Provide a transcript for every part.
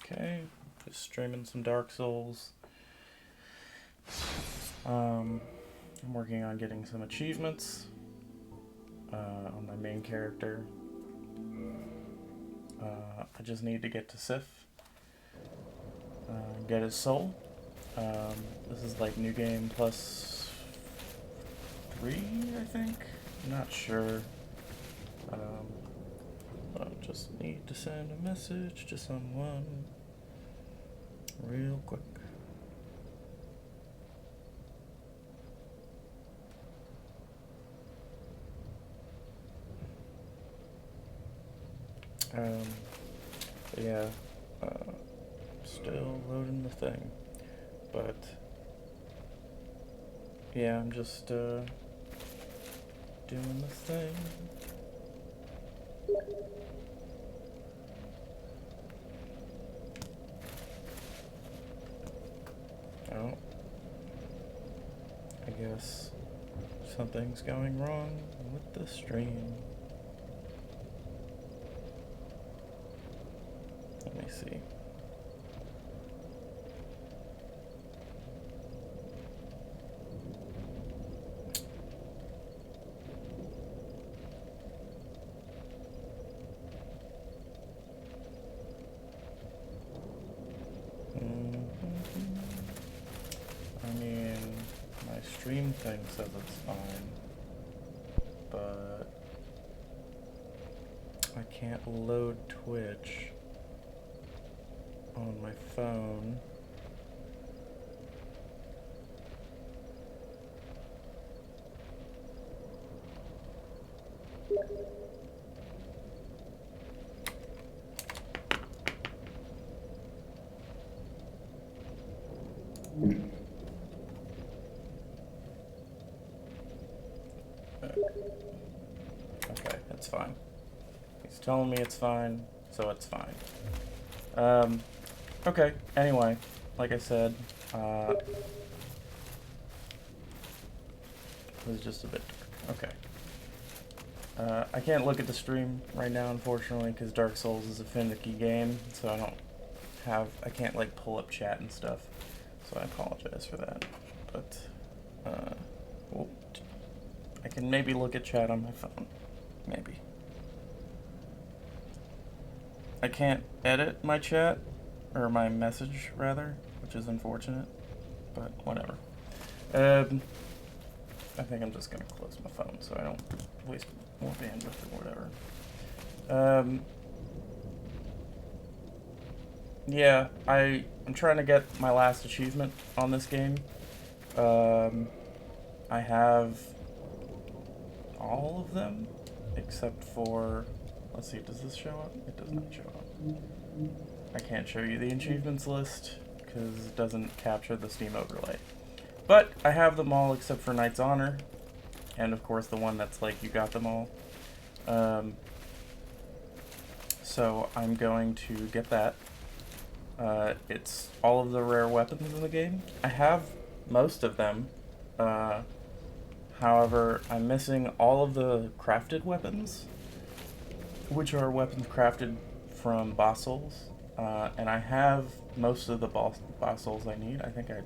Okay, just streaming some Dark Souls. I'm working on getting some achievements on my main character. I just need to get to Sif, get his soul. This is like New Game plus 3, I think? I'm not sure. I just need to send a message to someone real quick. Yeah, still loading the thing, but yeah, I'm just doing the thing. Oh, I guess something's going wrong with the stream. Let me see. I mean, my stream thing says it's fine, but I can't load Twitch on my phone. Okay, it's fine. He's telling me it's fine, so it's fine. Okay, anyway, like I said, it was just a bit dark. Okay. I can't look at the stream right now, unfortunately, because Dark Souls is a finicky game, so I can't, like, pull up chat and stuff, so I apologize for that. But, well, I can maybe look at chat on my phone. Maybe. I can't edit my chat, or my message, rather, which is unfortunate, but whatever. I think I'm just gonna close my phone so I don't waste more bandwidth or whatever. Yeah, I'm trying to get my last achievement on this game. I have all of them, except for, let's see, does this show up? It does not show up. I can't show you the achievements list, because it doesn't capture the Steam overlay. But I have them all except for Knight's Honor, and of course the one that's like, you got them all. So I'm going to get that. It's all of the rare weapons in the game. I have most of them. However, I'm missing all of the crafted weapons, which are weapons crafted from boss souls. And I have most of the boss souls I need. I think I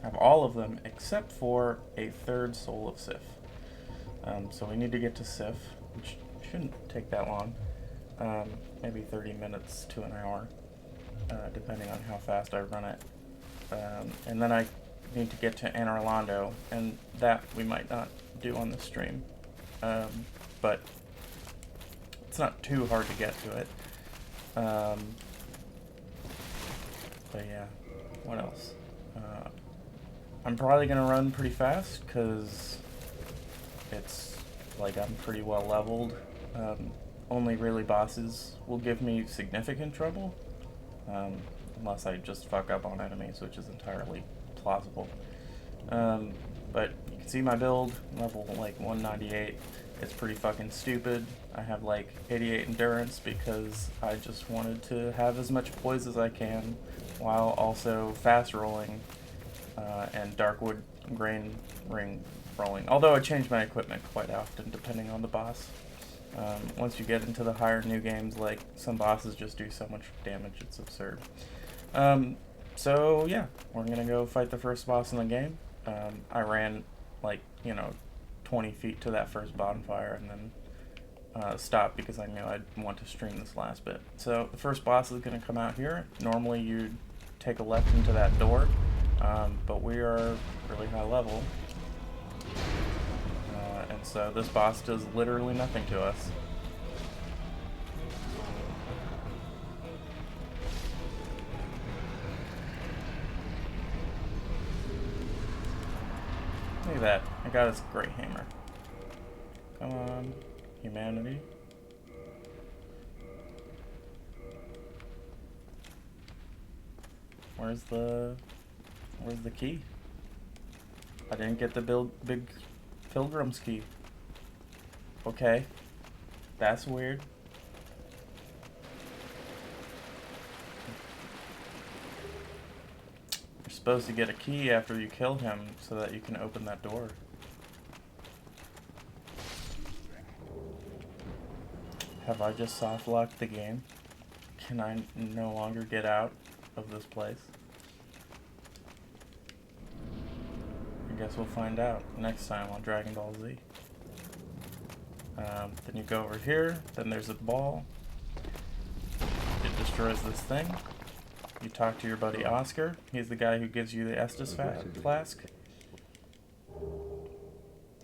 have all of them except for a third soul of Sif. So we need to get to Sif, which shouldn't take that long. Maybe 30 minutes to an hour, depending on how fast I run it. And then I need to get to Anor Londo, and that we might not do on the stream. But it's not too hard to get to it. But yeah, what else? I'm probably gonna run pretty fast, because it's like I'm pretty well leveled. Only really bosses will give me significant trouble, unless I just fuck up on enemies, which is entirely plausible. But you can see my build, level like 198. It's pretty fucking stupid. I have like 88 endurance because I just wanted to have as much poise as I can, while also fast rolling and Darkwood grain ring rolling. Although I change my equipment quite often depending on the boss. Once you get into the higher new games, like, some bosses just do so much damage, it's absurd. So yeah, we're gonna go fight the first boss in the game. I ran, like, 20 feet to that first bonfire and then stopped because I knew I'd want to stream this last bit. So the first boss is gonna come out here. Normally you'd take a left into that door, but we are really high level. And so this boss does literally nothing to us. Look at that. I got his great hammer. Come on, humanity. Where's the key? I didn't get the big Pilgrim's key. Okay. That's weird. You're supposed to get a key after you kill him so that you can open that door. Have I just soft locked the game? Can I no longer get out of this place? I guess we'll find out next time on Dragon Ball Z. Then you go over here, then there's a ball. It destroys this thing. You talk to your buddy Oscar. He's the guy who gives you the Estus flask.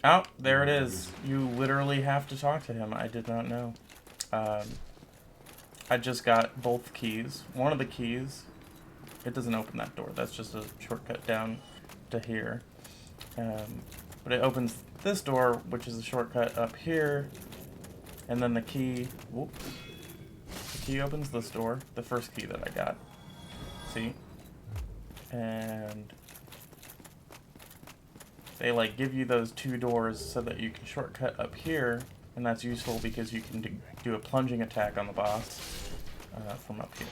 Oh, there it is. You literally have to talk to him. I did not know. I just got both keys. One of the keys, it doesn't open that door. That's just a shortcut down to here. But it opens this door, which is a shortcut up here. And then the key, whoop, the key opens this door, the first key that I got. See? And they like give you those two doors so that you can shortcut up here, and that's useful because you can do a plunging attack on the boss from up here,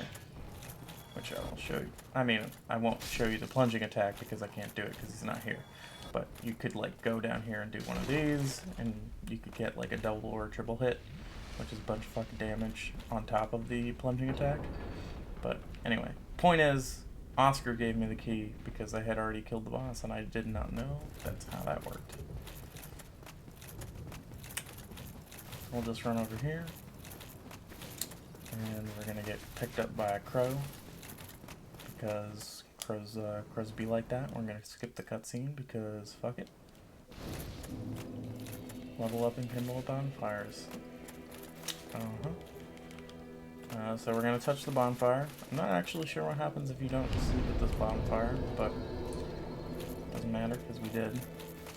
which I will show you. I mean, I won't show you the plunging attack because I can't do it because he's not here. But you could like go down here and do one of these, and you could get like a double or a triple hit, which is a bunch of fucking damage on top of the plunging attack. But anyway, point is, Oscar gave me the key because I had already killed the boss and I did not know that's how that worked. We'll just run over here, and we're gonna get picked up by a crow because crows be like that. We're gonna skip the cutscene because fuck it. Level up and kindle bonfires. So we're gonna touch the bonfire. I'm not actually sure what happens if you don't sleep at this bonfire, but doesn't matter because we did.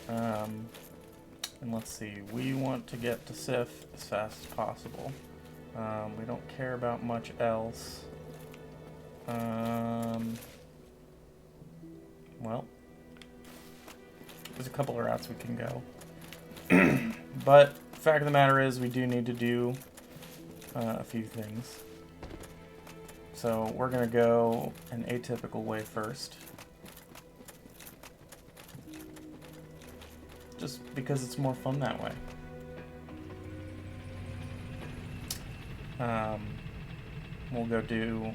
And let's see, we want to get to Sif as fast as possible. We don't care about much else. Well, there's a couple of routes we can go. But the fact of the matter is we do need to do a few things. So we're going to go an atypical way first. Just because it's more fun that way. We'll go do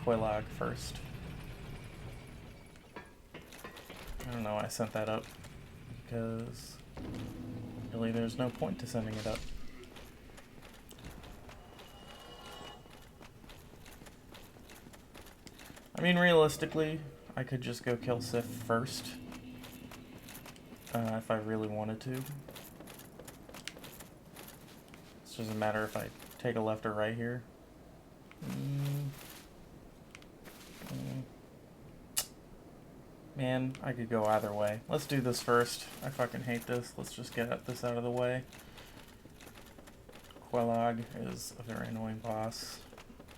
Quelaag first. I don't know why I sent that up, because really there's no point to sending it up. I mean, realistically, I could just go kill Sif first, if I really wanted to. It doesn't matter if I take a left or right here. Man, I could go either way. Let's do this first. I fucking hate this. Let's just get this out of the way. Quelaag is a very annoying boss,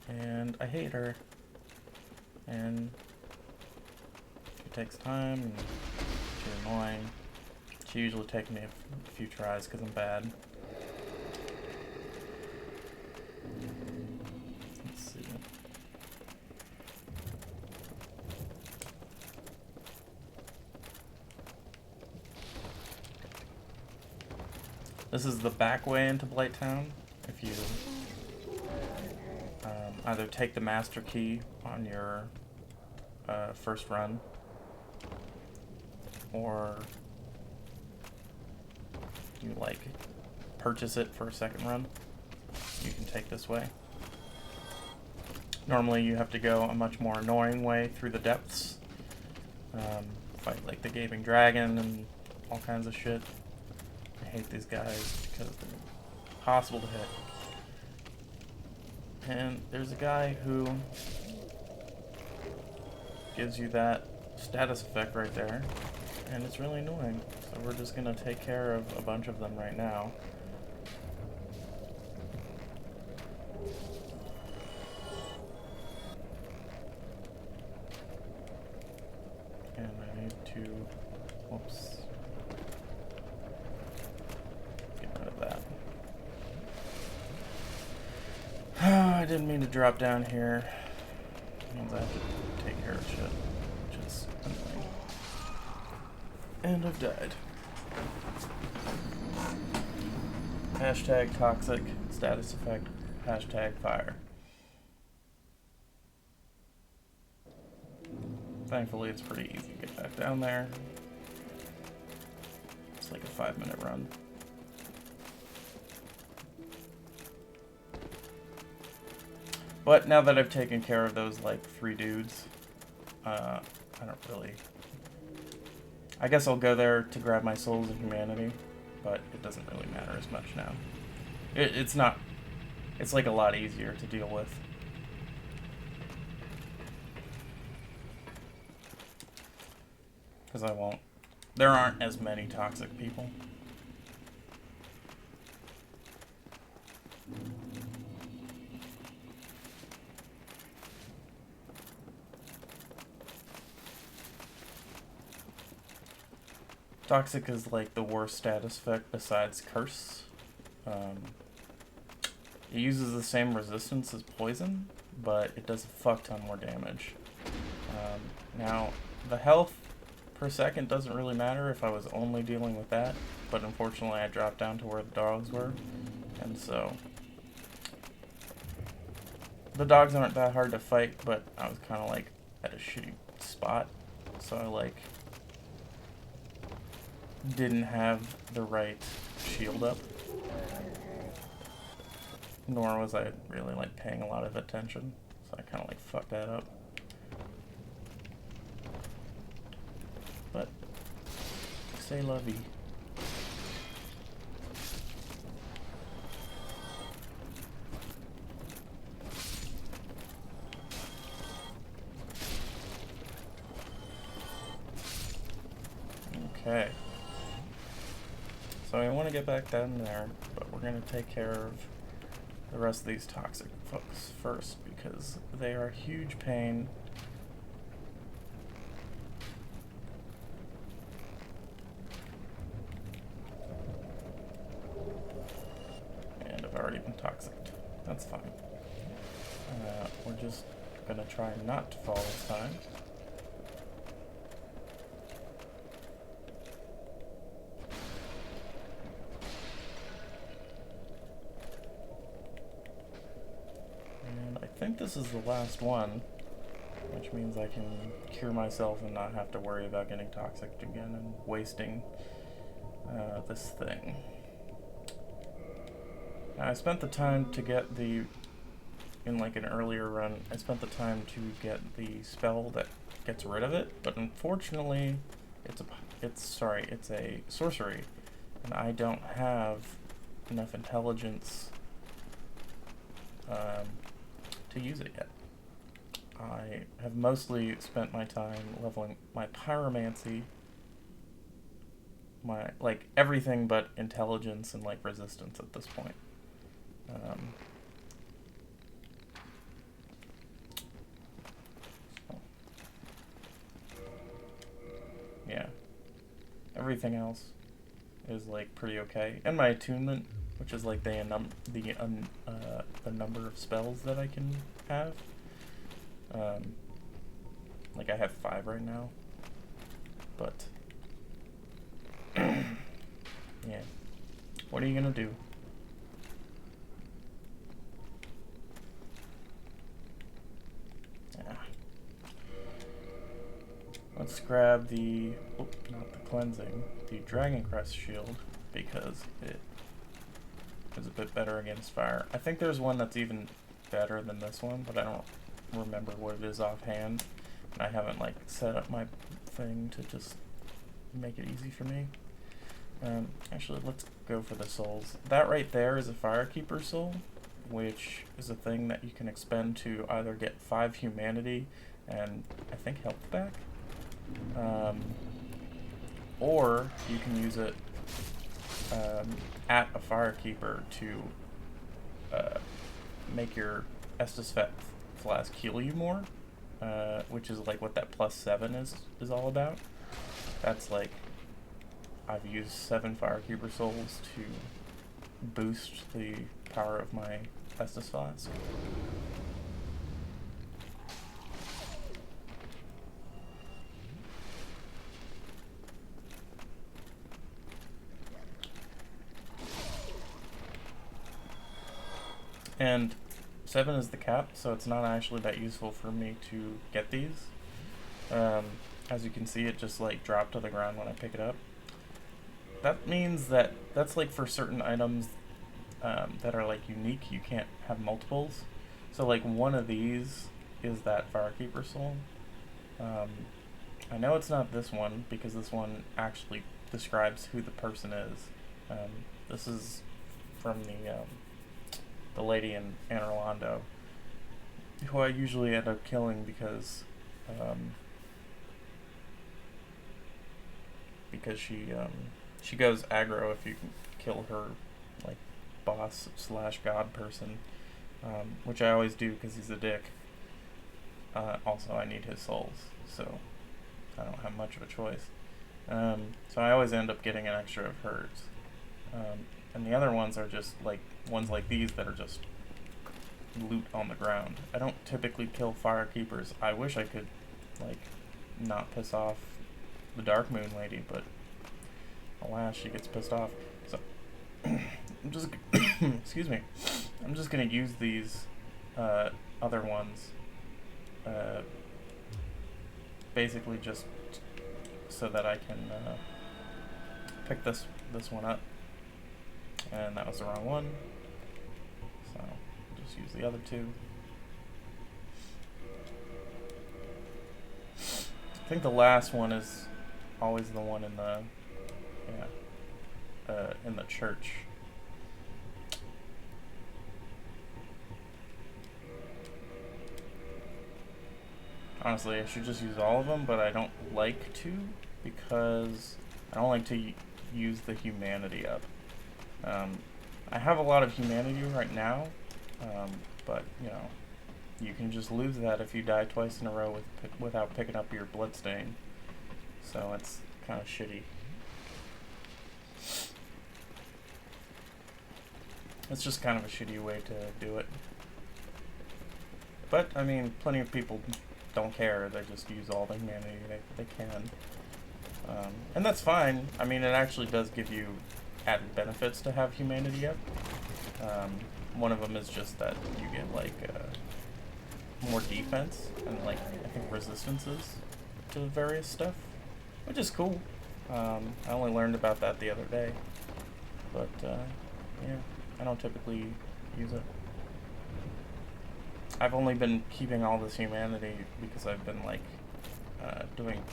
and I hate her. And it takes time, and she's annoying. She usually takes me a few tries because I'm bad. Let's see. This is the back way into Blighttown. If you either take the master key on your first run, or you like purchase it for a second run, you can take this way. Normally you have to go a much more annoying way through the depths, fight like the Gaping Dragon and all kinds of shit. I hate these guys because they're impossible to hit. And there's a guy who gives you that status effect right there, and it's really annoying. So we're just gonna take care of a bunch of them right now. And I need to, whoops, get rid of that. I didn't mean to drop down here. It means I have to take care of shit, which is annoying. And I've died. Hashtag toxic status effect. Hashtag fire. Thankfully, it's pretty easy to get back down there. It's like a 5-minute run. But now that I've taken care of those, like, 3 dudes, I don't really... I guess I'll go there to grab my Souls of Humanity, but it doesn't really matter as much now. It's not... It's, like, a lot easier to deal with. Because I won't... There aren't as many toxic people. Toxic is like the worst status effect besides Curse. It uses the same resistance as Poison, but it does a fuck ton more damage. Now, the health per second doesn't really matter if I was only dealing with that, but unfortunately I dropped down to where the dogs were, and so... The dogs aren't that hard to fight, but I was kind of like at a shitty spot, so I like... didn't have the right shield up, nor was I really like paying a lot of attention, so I kind of like fucked that up. But say la vie. Okay. So I want to get back down there, but we're going to take care of the rest of these toxic folks first, because they are a huge pain. And I've already been toxic. That's fine. We're just going to try not to fall this time. I think this is the last one, which means I can cure myself and not have to worry about getting toxic again and wasting this thing. Now, I spent the time to get the, in like an earlier run, I spent the time to get the spell that gets rid of it, but unfortunately it's a sorcery, and I don't have enough intelligence to use it yet. I have mostly spent my time leveling my pyromancy, my, like, everything but intelligence and, like, resistance at this point. So. Yeah. Everything else is, like, pretty okay. And my attunement, which is like the number of spells that I can have. Like I have 5 right now, but yeah, What are you gonna do? Yeah. Let's grab the, not the cleansing, the Dragon Crest shield, because it is a bit better against fire. I think there's one that's even better than this one, but I don't remember what it is offhand. And I haven't like set up my thing to just make it easy for me. Actually, let's go for the souls. That right there is a Firekeeper soul, which is a thing that you can expend to either get 5 humanity and I think health back, or you can use it at a Firekeeper to make your Estus Flask heal you more, which is like what that +7 is all about. That's like, I've used 7 Firekeeper souls to boost the power of my Estus Flask. And 7 is the cap, so it's not actually that useful for me to get these. As you can see, it just like dropped to the ground when I pick it up. That means that that's like for certain items that are like unique, you can't have multiples. So like one of these is that Firekeeper soul. I know it's not this one because this one actually describes who the person is. This is from the lady in Anor Londo, who I usually end up killing because she goes aggro if you can kill her like boss / god person, which I always do because he's a dick. Also, I need his souls, so I don't have much of a choice. So I always end up getting an extra of hers. And the other ones are just like ones like these that are just loot on the ground. I don't typically kill Firekeepers. I wish I could like not piss off the Dark Moon lady, but alas, she gets pissed off. So I'm just excuse me. I'm just gonna use these other ones basically just so that I can pick this one up. And that was the wrong one, so just use the other 2. I think the last one is always the one in the in the church. Honestly, I should just use all of them, but I don't like to because I don't like to use the humanity up. I have a lot of humanity right now, but you know, you can just lose that if you die twice in a row without picking up your bloodstain. So it's kind of shitty. It's just kind of a shitty way to do it. But I mean, plenty of people don't care. They just use all the humanity they can, and that's fine. I mean, it actually does give you added benefits to have humanity up. One of them is just that you get like more defense and like I think resistances to various stuff, which is cool. I only learned about that the other day, but yeah, I don't typically use it. I've only been keeping all this humanity because I've been like doing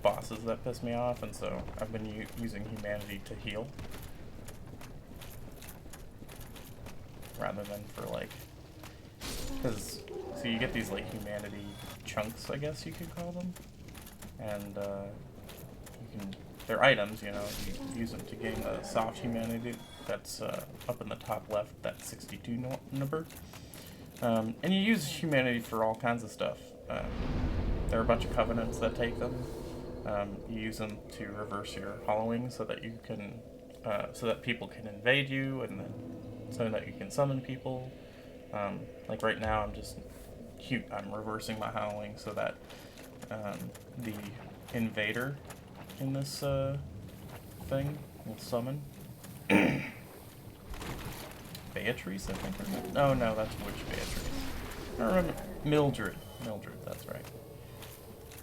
bosses that piss me off, and so I've been using humanity to heal rather than for like, because so you get these like humanity chunks, I guess you could call them, and you can, they're items, you know, you use them to gain the soft humanity that's up in the top left, that 62 number. And you use humanity for all kinds of stuff. There are a bunch of covenants that take them. You use them to reverse your hollowing so that you can, so that people can invade you, and then so that you can summon people. Like right now, I'm reversing my howling so that the invader in this thing will summon. Beatrice, I think her name. Oh no, that's Witch Beatrice. I remember Mildred. Mildred, that's right.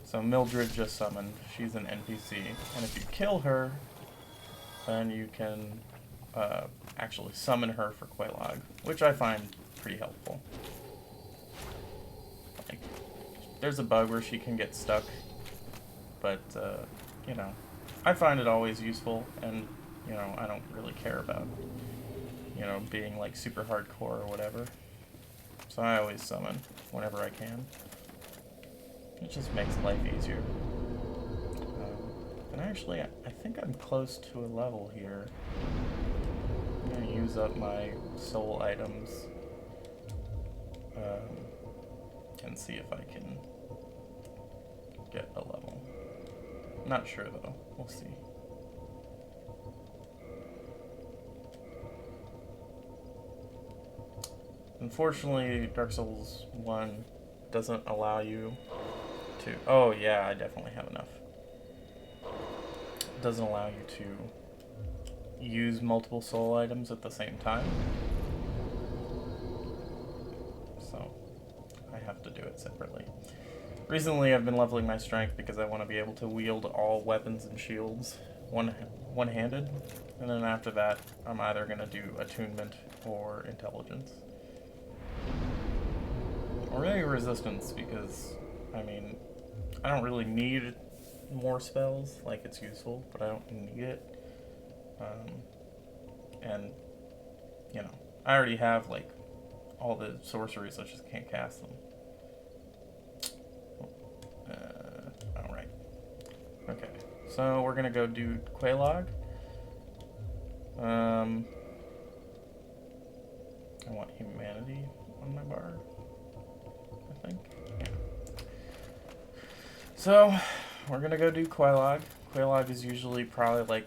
So Mildred just summoned. She's an NPC, and if you kill her, then you can actually summon her for Quelaag, which I find pretty helpful. Like, there's a bug where she can get stuck, but you know, I find it always useful, and you know, I don't really care about, you know, being like super hardcore or whatever. So I always summon whenever I can. It just makes life easier. And actually, I think I'm close to a level here. I'm gonna use up my soul items and see if I can get a level. Not sure though. We'll see. Unfortunately, Dark Souls 1 doesn't allow you to... Oh yeah, I definitely have enough. It doesn't allow you to use multiple soul items at the same time. So, I have to do it separately. Recently, I've been leveling my strength because I want to be able to wield all weapons and shields one-handed. And then after that, I'm either going to do attunement or intelligence. Or maybe resistance, because, I mean, I don't really need more spells. Like, it's useful, but I don't need it. And, you know, I already have, like, all the sorceries, I just can't cast them. Alright. Okay, so we're gonna go do Quelaag. I want humanity on my bar, I think. Yeah. So, we're gonna go do Quelaag. Quelaag is usually probably like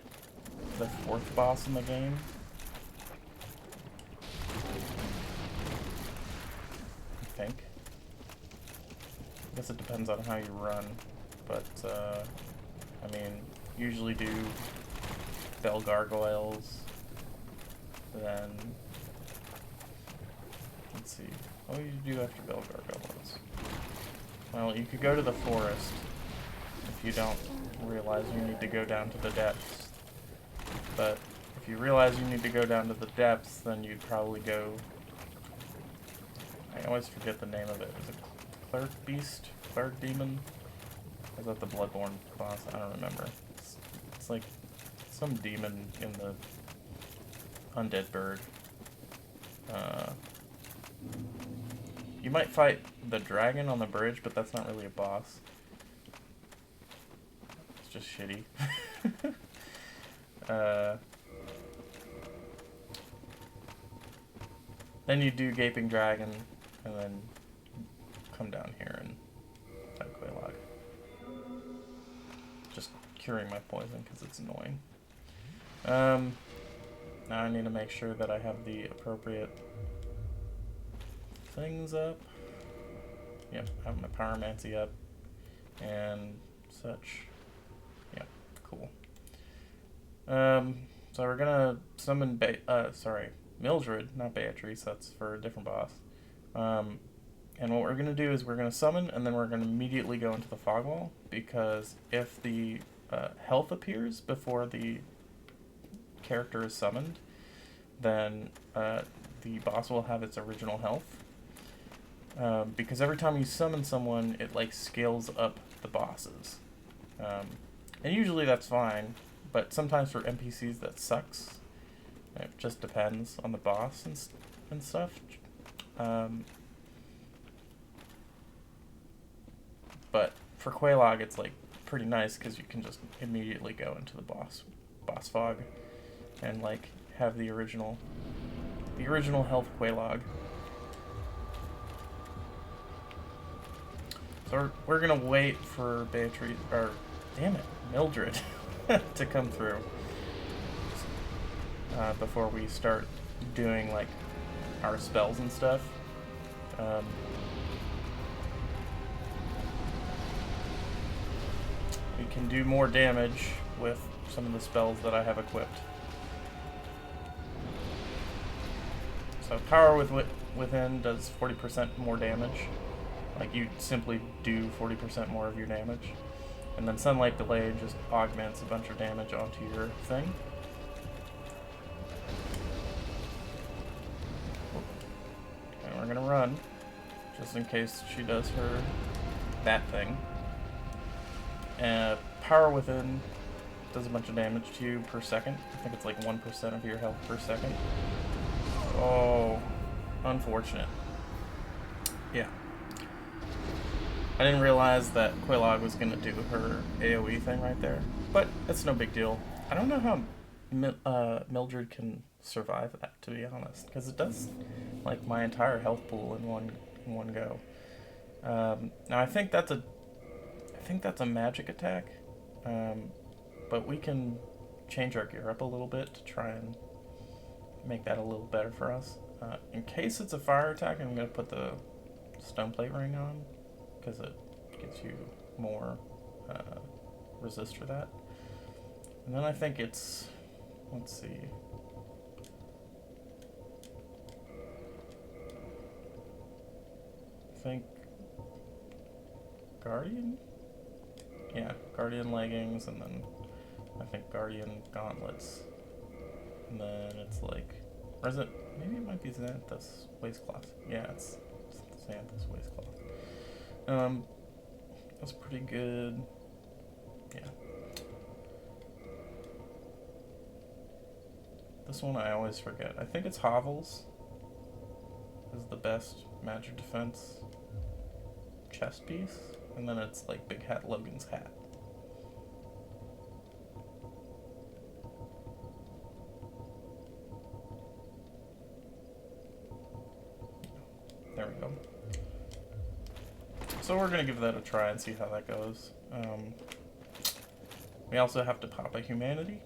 the 4th boss in the game. I think. I guess it depends on how you run, but I mean, usually do Bell Gargoyles, then let's see, what do you do after Bell Gargoyles? Well, you could go to the forest if you don't realize you need to go down to the depths, but if you realize you need to go down to the depths, then you'd probably go, I always forget the name of it, is it Cleric Beast? Cleric Demon? Or is that the Bloodborne class? I don't remember. It's like some demon in the Undead Bird. You might fight the dragon on the bridge, but that's not really a boss. It's just shitty. Then you do Gaping Dragon, and then come down here and fight Quelaag. Just curing my poison because it's annoying. Now I need to make sure that I have the appropriate things up. Yep, I have my Pyromancy up and such. Yep, cool. So we're gonna summon Mildred, not Beatrice, that's for a different boss. And what we're gonna do is we're gonna summon, and then we're gonna immediately go into the fog wall, because if the health appears before the character is summoned, then the boss will have its original health. Because every time you summon someone, it like scales up the bosses. And usually that's fine, but sometimes for NPCs that sucks. It just depends on the boss and stuff. But for Quelaag, it's like pretty nice because you can just immediately go into the boss fog and like have the original health Quelaag. So we're gonna wait for Beatrice, or damn it, Mildred, to come through before we start doing like our spells and stuff. We can do more damage with some of the spells that I have equipped. So Power Within does 40% more damage. Like, you simply do 40% more of your damage. And then Sunlight Delay just augments a bunch of damage onto your thing. And we're gonna run, just in case she does that thing. And Power Within does a bunch of damage to you per second. I think it's like 1% of your health per second. Oh, unfortunate. Yeah. I didn't realize that Quelaag was going to do her AoE thing right there, but it's no big deal. I don't know how Mildred can survive that, to be honest, because it does like my entire health pool in one go. Now I think that's a magic attack, but we can change our gear up a little bit to try and make that a little better for us. In case it's a fire attack, I'm going to put the stone plate ring on, because it gives you more resist for that. And then I think it's, let's see. I think Guardian? Yeah, Guardian leggings, and then I think Guardian gauntlets. And then it's like, or is it, maybe it might be Xanthus waistcloth. Yeah, it's Xanthus waistcloth. That's pretty good. Yeah. This one I always forget. I think it's Hovels is the best magic defense chest piece. And then it's like Big Hat Logan's hat. There we go. So we're going to give that a try and see how that goes. We also have to pop a Humanity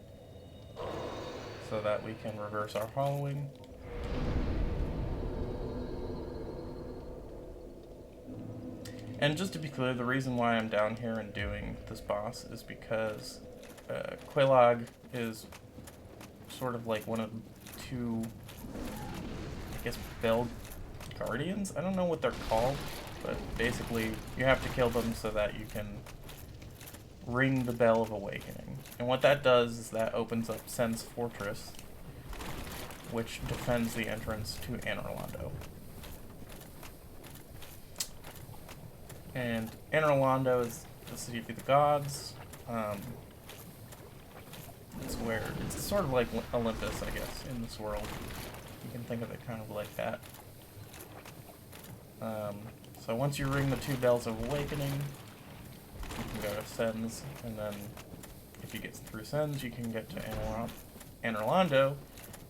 so that we can reverse our hollowing. And just to be clear, the reason why I'm down here and doing this boss is because Quelaag is sort of like one of two, I guess, Bell Guardians? I don't know what they're called, but basically you have to kill them so that you can ring the Bell of Awakening. And what that does is that opens up Sen's Fortress, which defends the entrance to Anor Londo. And Anor Londo is the city of the gods. It's sort of like Olympus, I guess, in this world. You can think of it kind of like that. So once you ring the two Bells of Awakening, you can go to Sen's, and then if you get through Sen's, you can get to Anor Londo,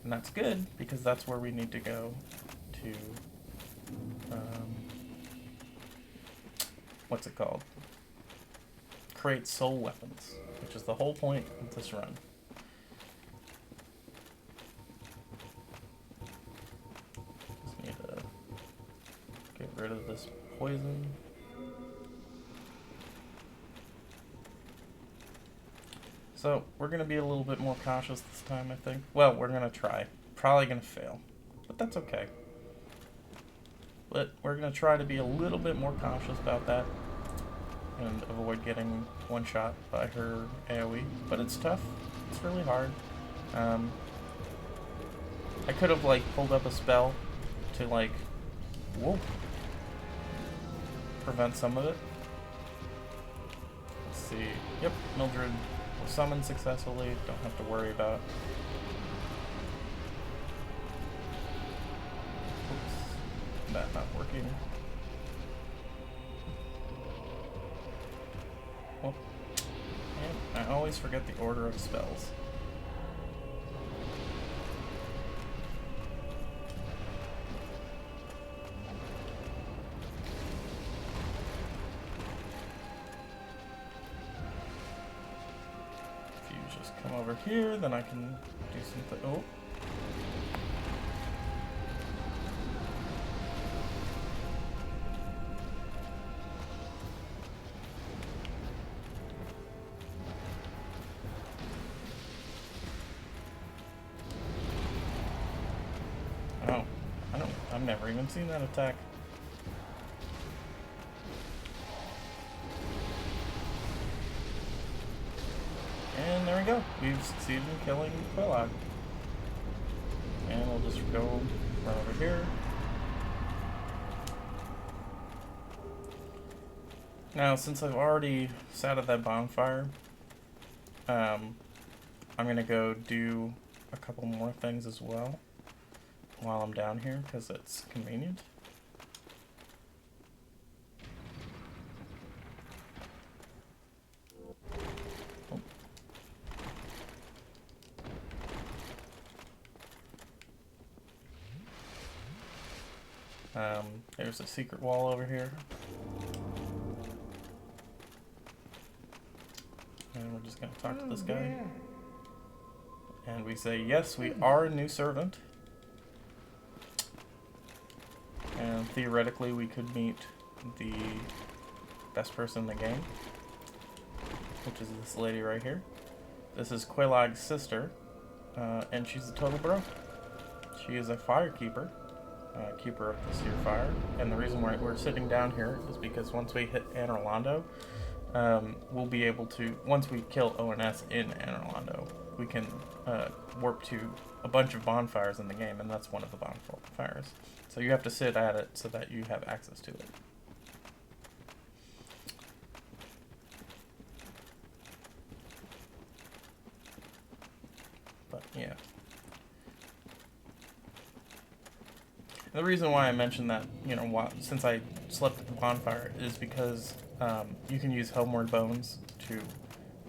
and that's good, because that's where we need to go to, what's it called? Create soul weapons, which is the whole point of this run. Just need to get rid of this poison. So we're going to be a little bit more cautious this time, I think. Well, we're going to try. Probably going to fail, but that's okay. But we're going to try to be a little bit more cautious about that and avoid getting one shot by her AoE. But it's tough. It's really hard. I could have, like, pulled up a spell to, like, whoa, prevent some of it. Let's see. Yep, Mildred was summoned successfully. Don't have to worry about. Oops. That not working. Well, and I always forget the order of spells. Over here, then I can do something. Oh. Oh. never even seen that attack. And there we go. We've succeeded in killing Quelaag. And we'll just go run over here. Now, since I've already sat at that bonfire, I'm gonna go do a couple more things as well while I'm down here, because it's convenient. There's a secret wall over here. And we're just going to talk to this guy. And we say, yes, we are a new servant. And theoretically, we could meet the best person in the game, which is this lady right here. This is Quelaag's sister, and she's a total bro. She is a firekeeper. Keeper of the Seer Fire, and the reason why we're sitting down here is because once we hit Anor Londo, we'll be able to, once we kill ONS in Anor Londo, we can warp to a bunch of bonfires in the game, and that's one of the bonfires. So you have to sit at it so that you have access to it. But yeah. The reason why I mentioned that, you know, since I slept at the bonfire, is because you can use Homeward Bones to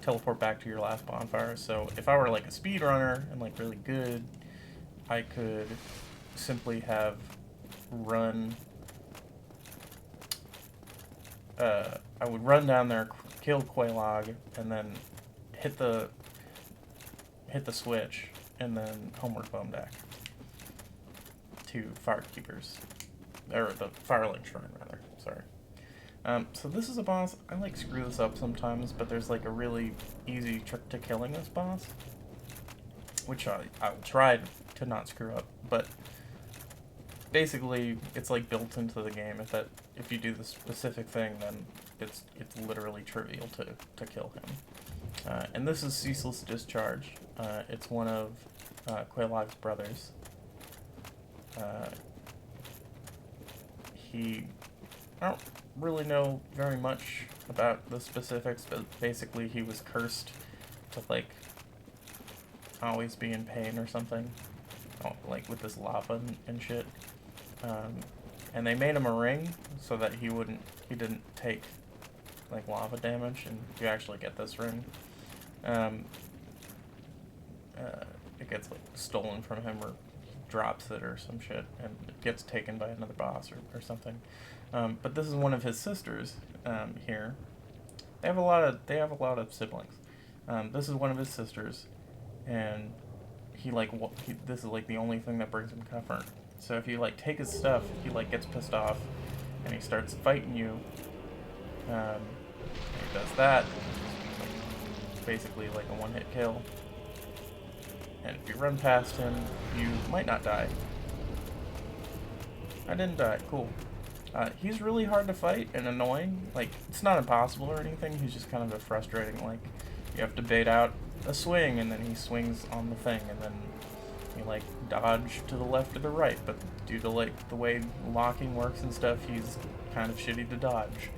teleport back to your last bonfire. So if I were like a speedrunner and like really good, I could simply have run. I would run down there, kill Quelaag, and then hit the switch, and then Homeward Bone back to Firekeepers, or the Firelink Shrine, rather. Sorry. So this is a boss. I like screw this up sometimes, but there's like a really easy trick to killing this boss, which I'll try to not screw up. But basically, it's like built into the game. If you do the specific thing, then it's literally trivial to kill him. And this is Ceaseless Discharge. It's one of Quelaag's brothers. I don't really know very much about the specifics, but basically he was cursed to, like, always be in pain or something. Like, with this lava and shit. And they made him a ring so that he didn't take, like, lava damage, and you actually get this ring. It gets, like, stolen from him or drops it or some shit, and it gets taken by another boss or something. But this is one of his sisters here. They have a lot of siblings. This is one of his sisters, and this is like the only thing that brings him comfort. So if you like take his stuff, he like gets pissed off, and he starts fighting you. And he does that. It's basically like a one-hit kill. And if you run past him, you might not die. I didn't die. Cool. He's really hard to fight and annoying. Like, it's not impossible or anything. He's just kind of a frustrating, like, you have to bait out a swing, and then he swings on the thing, and then you, like, dodge to the left or the right. But due to, like, the way locking works and stuff, he's kind of shitty to dodge.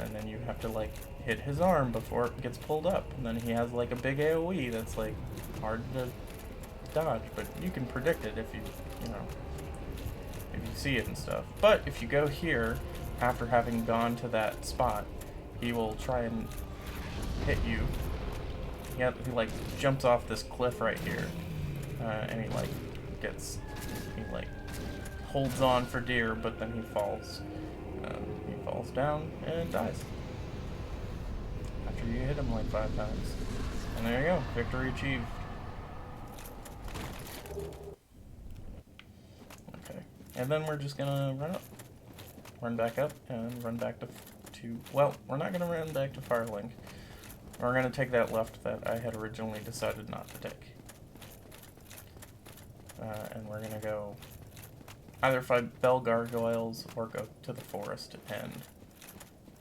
And then you have to, like, hit his arm before it gets pulled up. And then he has, like, a big AoE that's, like, hard to dodge. But you can predict it if you see it and stuff. But if you go here, after having gone to that spot, he will try and hit you. He like jumps off this cliff right here, and he holds on for dear, but then he falls. He falls down and dies after you hit him like 5 times. And there you go, victory achieved. And then we're just gonna run back up, and run back to well, we're not gonna run back to Firelink. We're gonna take that left that I had originally decided not to take. And we're gonna go either fight Bell Gargoyles or go to the forest and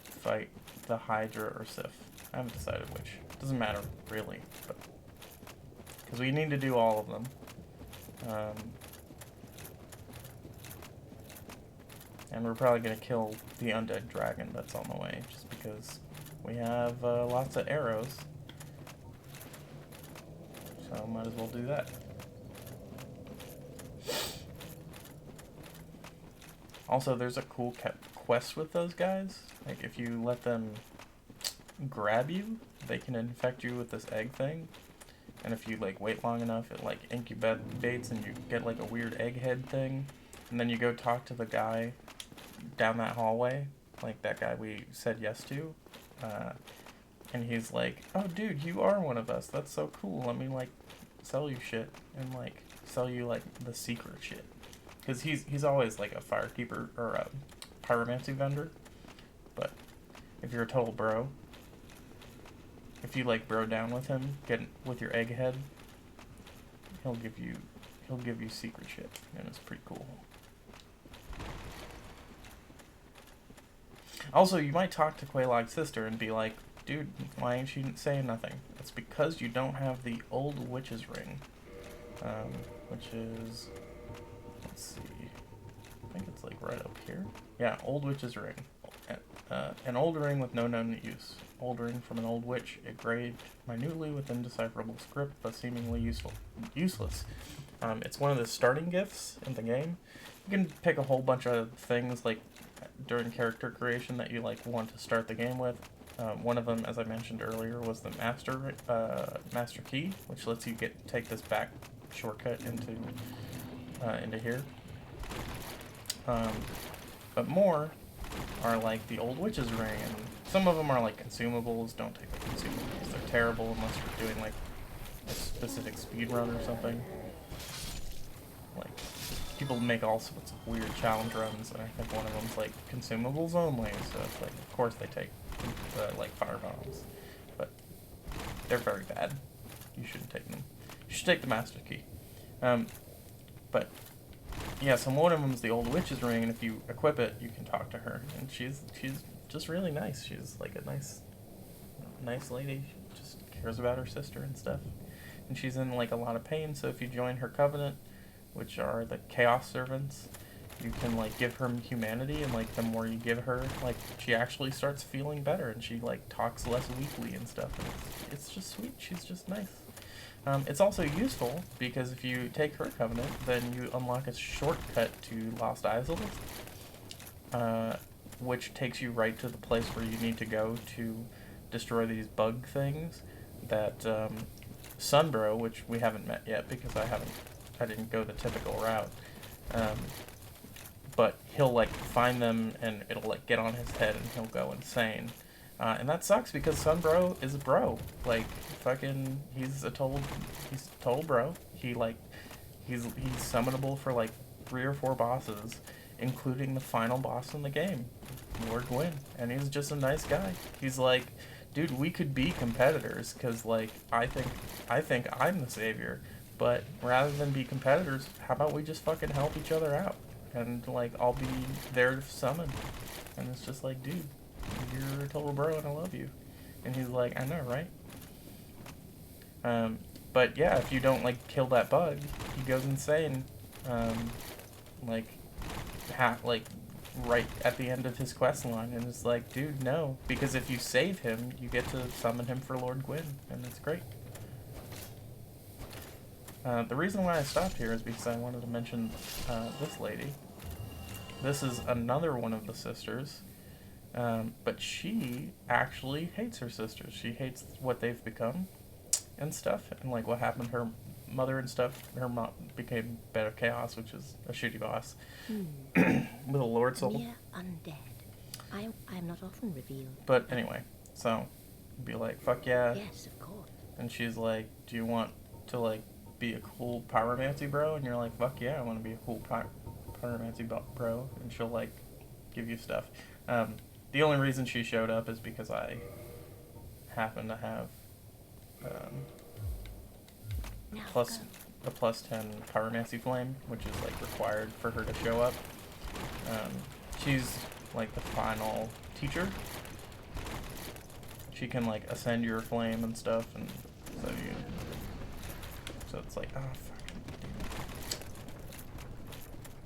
fight the Hydra or Sif. I haven't decided which. Doesn't matter, really. Because we need to do all of them. And we're probably going to kill the undead dragon that's on the way, just because we have lots of arrows. So might as well do that. Also, there's a cool quest with those guys. Like, if you let them grab you, they can infect you with this egg thing. And if you, like, wait long enough, it, like, incubates and you get, like, a weird egghead thing. And then you go talk to the guy down that hallway, like that guy we said yes to. And he's like, oh, dude, you are one of us. That's so cool. Let me, like, sell you shit. And, like, sell you, like, the secret shit. Because he's always, like, a firekeeper or a pyromancy vendor. But if you're a total bro, if you, like, bro down with him, get with your egghead, he'll give you secret shit. And it's pretty cool. Also, you might talk to Quelaag's sister and be like, dude, why ain't she saying nothing? It's because you don't have the old witch's ring. Which is, let's see, I think it's like right up here. Yeah, old witch's ring. An old ring with no known use. Old ring from an old witch, engraved minutely with indecipherable script, but seemingly useless. It's one of the starting gifts in the game. You can pick a whole bunch of things, like, during character creation that you, like, want to start the game with. One of them, as I mentioned earlier, was the master key, which lets you take this back shortcut into here. But more are like the old witch's ring, and some of them are like consumables. Don't take the consumables; they're terrible unless you're doing like a specific speed run or something. Like, people make all sorts of weird challenge runs, and I think one of them's like consumables only. So it's like, of course they take like fire bombs, but they're very bad. You shouldn't take them. You should take the master key. But yeah, so one of them is the old witch's ring, and if you equip it, you can talk to her, and she's just really nice. She's like a nice lady. She just cares about her sister and stuff, and she's in like a lot of pain. So if you join her covenant, which are the Chaos Servants, you can like give her humanity, and like the more you give her, like she actually starts feeling better, and she like talks less weakly and stuff. And it's just sweet. She's just nice. It's also useful because if you take her covenant, then you unlock a shortcut to Lost Isles, which takes you right to the place where you need to go to destroy these bug things that Sunbro, which we haven't met yet because I didn't go the typical route, but he'll like find them and it'll like get on his head and he'll go insane. And that sucks because Sunbro is a bro. Like, fucking, he's a total bro. He's summonable for like 3 or 4 bosses, including the final boss in the game, Lord Gwyn. And he's just a nice guy. He's like, dude, we could be competitors, because like, I think I'm the savior, but rather than be competitors, how about we just fucking help each other out? And like, I'll be there to summon. And it's just like, dude, you're a total bro and I love you. And he's like, I know, right? But yeah, if you don't like kill that bug, he goes insane. Like right at the end of his quest line, and it's like, dude, no, because if you save him, you get to summon him for Lord Gwyn, and it's great. The reason why I stopped here is because I wanted to mention this lady. This is another one of the sisters. But she actually hates her sisters. She hates what they've become and stuff, and like what happened to her mother and stuff. Her mom became Bed of Chaos, which is a shitty boss with a Lord Soul. Mere undead. I am not often revealed. But anyway, so be like, fuck yeah. Yes, of course. And she's like, do you want to like be a cool pyromancy bro? And you're like, fuck yeah, I want to be a cool pyromancy bro. And she'll like give you stuff. The only reason she showed up is because I happen to have a +10 Pyromancy Flame, which is like required for her to show up. She's like the final teacher. She can like ascend your flame and stuff, and so it's like, oh fuck.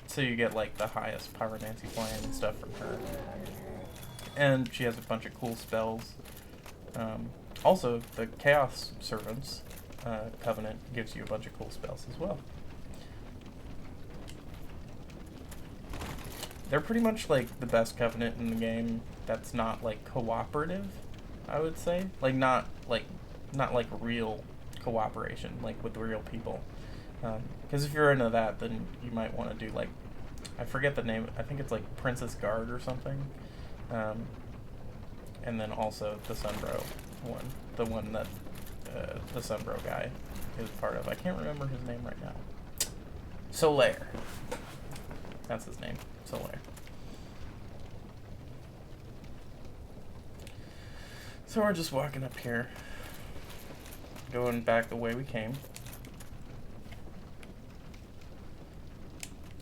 So you get like the highest Pyromancy Flame and stuff from her. And she has a bunch of cool spells. Also, the Chaos Servants Covenant gives you a bunch of cool spells as well. They're pretty much like the best Covenant in the game that's not like cooperative, I would say. Like not like real cooperation, like with real people. Because if you're into that, then you might want to do like, I forget the name, I think it's like Princess Guard or something. And then also the Sunbro one, the one that the Sunbro guy is part of. I can't remember his name right now. Solaire. That's his name, Solaire. So we're just walking up here, going back the way we came.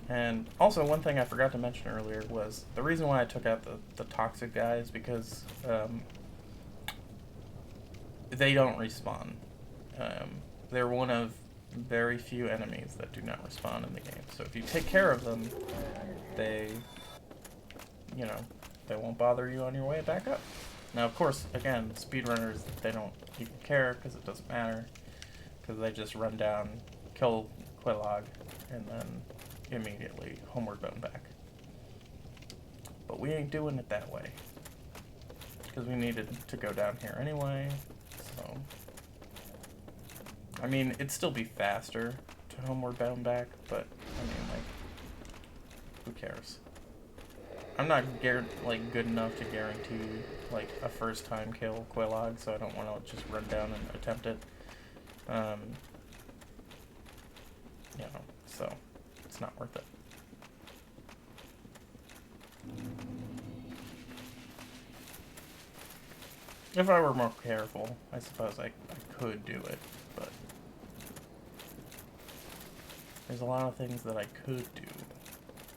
And also, one thing I forgot to mention earlier was the reason why I took out the toxic guys, because they don't respawn. They're one of very few enemies that do not respawn in the game. So if you take care of them, they won't bother you on your way back up. Now, of course, again, speedrunners, they don't even care because it doesn't matter, because they just run down, kill Quelaag, and then immediately homeward bound back. But we ain't doing it that way, because we needed to go down here anyway. So I mean, it'd still be faster to homeward bound back, but I mean, like, who cares? I'm not good enough to guarantee like a first time kill Quelaag, so I don't want to just run down and attempt it. So it's not worth it. If I were more careful, I suppose I could do it, but there's a lot of things that I could do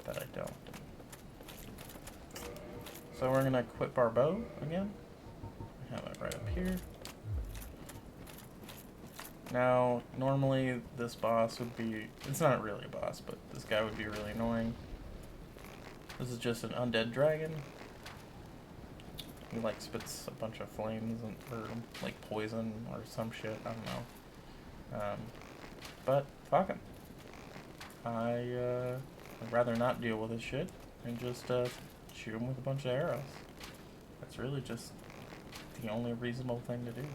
that I don't. So we're gonna equip our bow again. I have it right up here. Now, normally this boss would be, it's not really a boss, but this guy would be really annoying. This is just an undead dragon. He like spits a bunch of flames or like poison or some shit, I don't know. But fuck him. I'd rather not deal with his shit and just shoot him with a bunch of arrows. That's really just the only reasonable thing to do.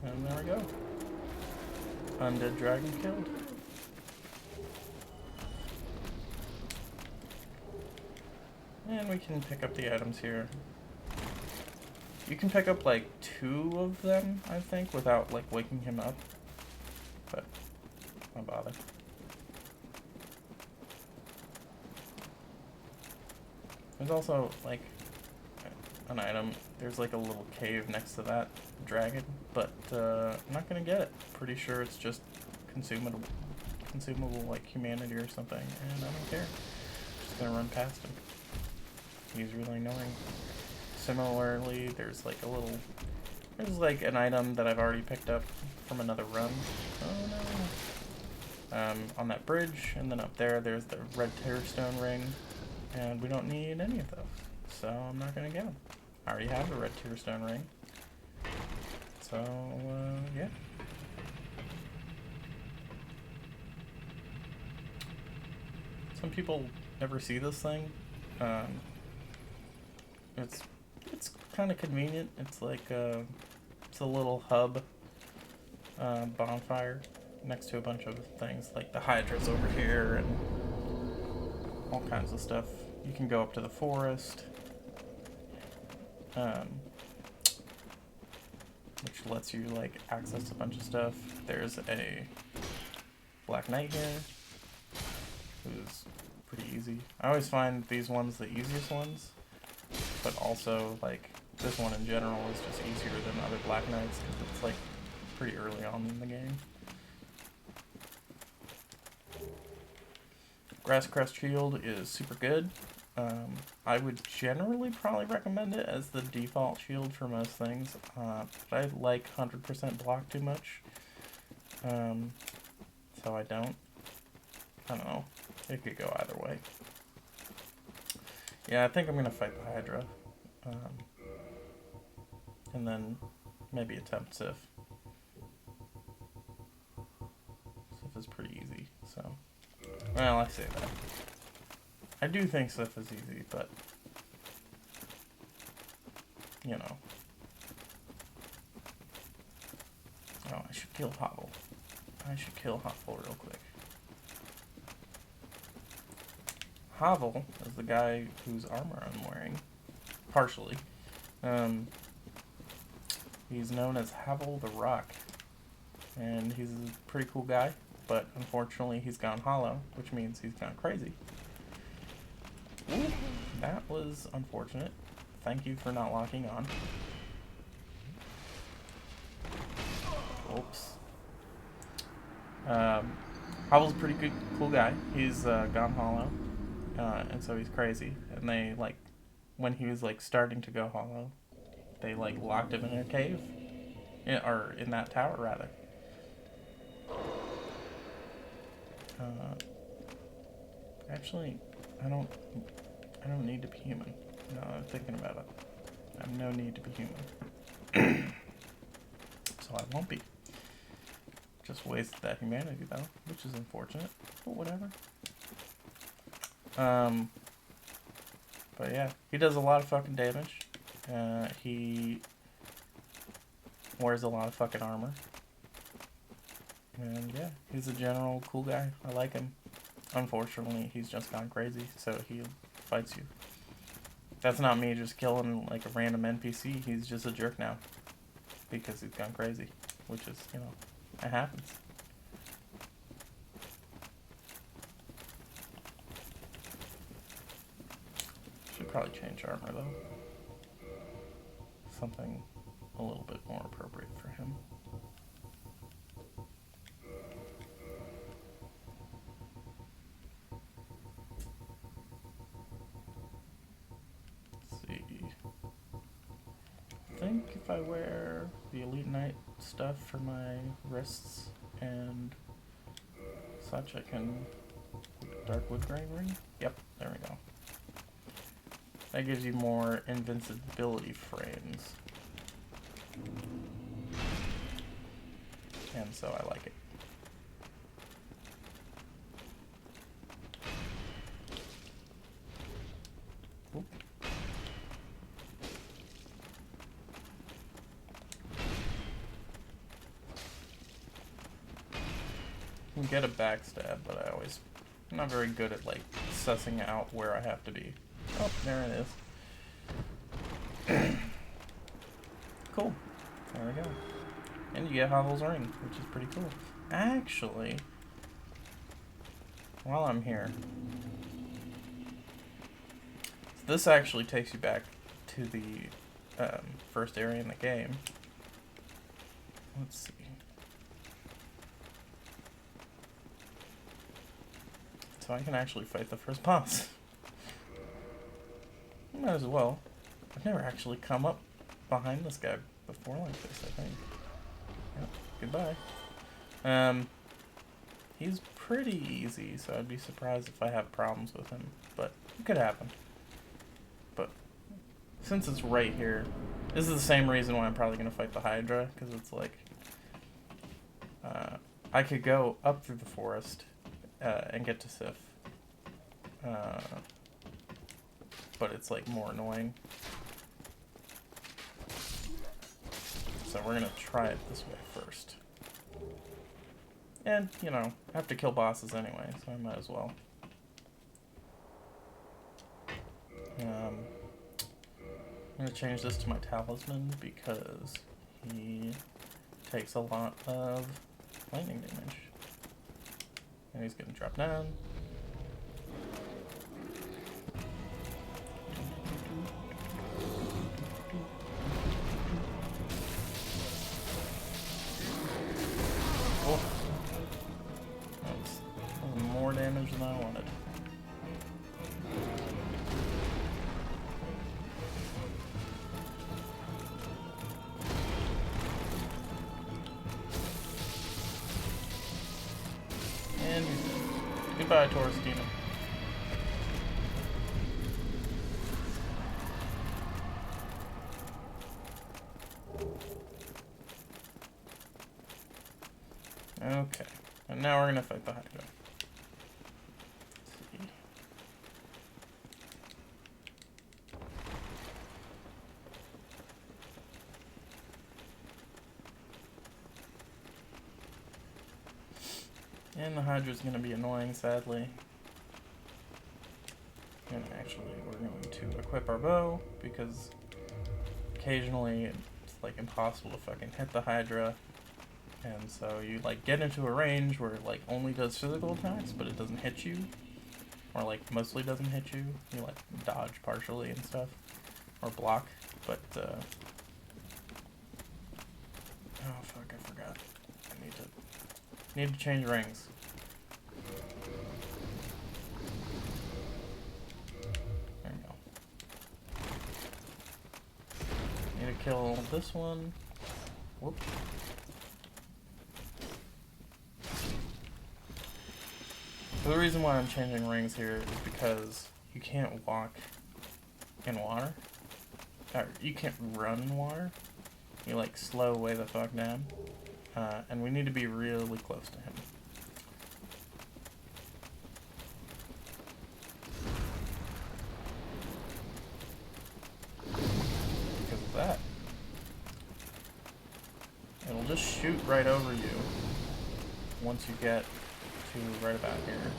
And there we go. Undead dragon killed. And we can pick up the items here. You can pick up like 2 of them, I think, without like waking him up. But don't bother. There's also like an item. There's like a little cave next to that dragon, but I'm not gonna get it. Pretty sure it's just consumable like humanity or something, and I don't care. Just gonna run past him. He's really annoying. Similarly, there's like an item that I've already picked up from another run. Oh no. On that bridge, and then up there's the red Tearstone ring, and we don't need any of those, so I'm not gonna get them. I already have a red Tearstone ring. So, yeah. Some people never see this thing. It's kind of convenient. It's like it's a little hub bonfire next to a bunch of things like the Hydra's over here and all kinds of stuff. You can go up to the forest, which lets you like access a bunch of stuff. There's a Black Knight here, who's pretty easy. I always find these ones the easiest ones, but also like this one in general is just easier than other Black Knights because it's like pretty early on in the game. Grasscrest Shield is super good. I would generally probably recommend it as the default shield for most things, but I like 100% block too much, so I don't. I don't know. It could go either way. Yeah, I think I'm gonna fight the Hydra, and then maybe attempt Sif. Sif is pretty easy, so. Well, I say that. I do think Sif is easy, but you know. Oh, I should kill Hovel. I should kill Hovel real quick. Hovel is the guy whose armor I'm wearing, partially. He's known as Havel the Rock, and he's a pretty cool guy, but unfortunately he's gone hollow, which means he's gone crazy. Ooh, that was unfortunate. Thank you for not locking on. Oops. Havel's a pretty good, cool guy. He's gone hollow, and so he's crazy. And they like, when he was like starting to go hollow, they like locked him in a cave, or in that tower rather. Actually, I don't need to be human. No, I'm thinking about it. I have no need to be human. So I won't be. Just wasted that humanity though, which is unfortunate, but whatever. But yeah, he does a lot of fucking damage. He wears a lot of fucking armor. And yeah, he's a general cool guy. I like him. Unfortunately, he's just gone crazy, so he fights you. That's not me just killing like a random NPC. He's just a jerk now because he's gone crazy, which is, you know, it happens. Should probably change armor though. Something a little bit more appropriate for him. I think if I wear the Elite Knight stuff for my wrists and such, I can Dark Wood Grain Ring? Yep, there we go. That gives you more invincibility frames. And so I like it. Oop. I can get a backstab, but I'm not very good at like sussing out where I have to be. Oh, there it is. Cool. There we go. And you get Havel's ring, which is pretty cool. Actually, while I'm here, this actually takes you back to the first area in the game. Let's see. So I can actually fight the first boss. Might as well. I've never actually come up behind this guy before like this, I think. Yep, goodbye. He's pretty easy, so I'd be surprised if I have problems with him, but it could happen. But since it's right here, this is the same reason why I'm probably going to fight the Hydra, because it's like, I could go up through the forest and get to Sif, but it's like more annoying. So we're gonna try it this way first. And, you know, I have to kill bosses anyway, so I might as well. I'm gonna change this to my talisman because he takes a lot of lightning damage. And he's gonna drop down. Oh, that was more damage than I wanted. And he's dead. Goodbye, Taurus Demon. Okay, and now we're gonna fight the Hydra. Let's see. And the Hydra's gonna be annoying, sadly. And actually, we're going to equip our bow because occasionally it's like impossible to fucking hit the Hydra. And so you like get into a range where it like only does physical attacks, but it doesn't hit you, or like mostly doesn't hit you. You like dodge partially and stuff, or block. But oh fuck, I forgot. I need to change rings. There we go. Need to kill this one. Whoop. So the reason why I'm changing rings here is because you can't walk in water. Or you can't run in water. You like slow way the fuck down. And we need to be really close to him. Because of that. It'll just shoot right over you once you get to right about here.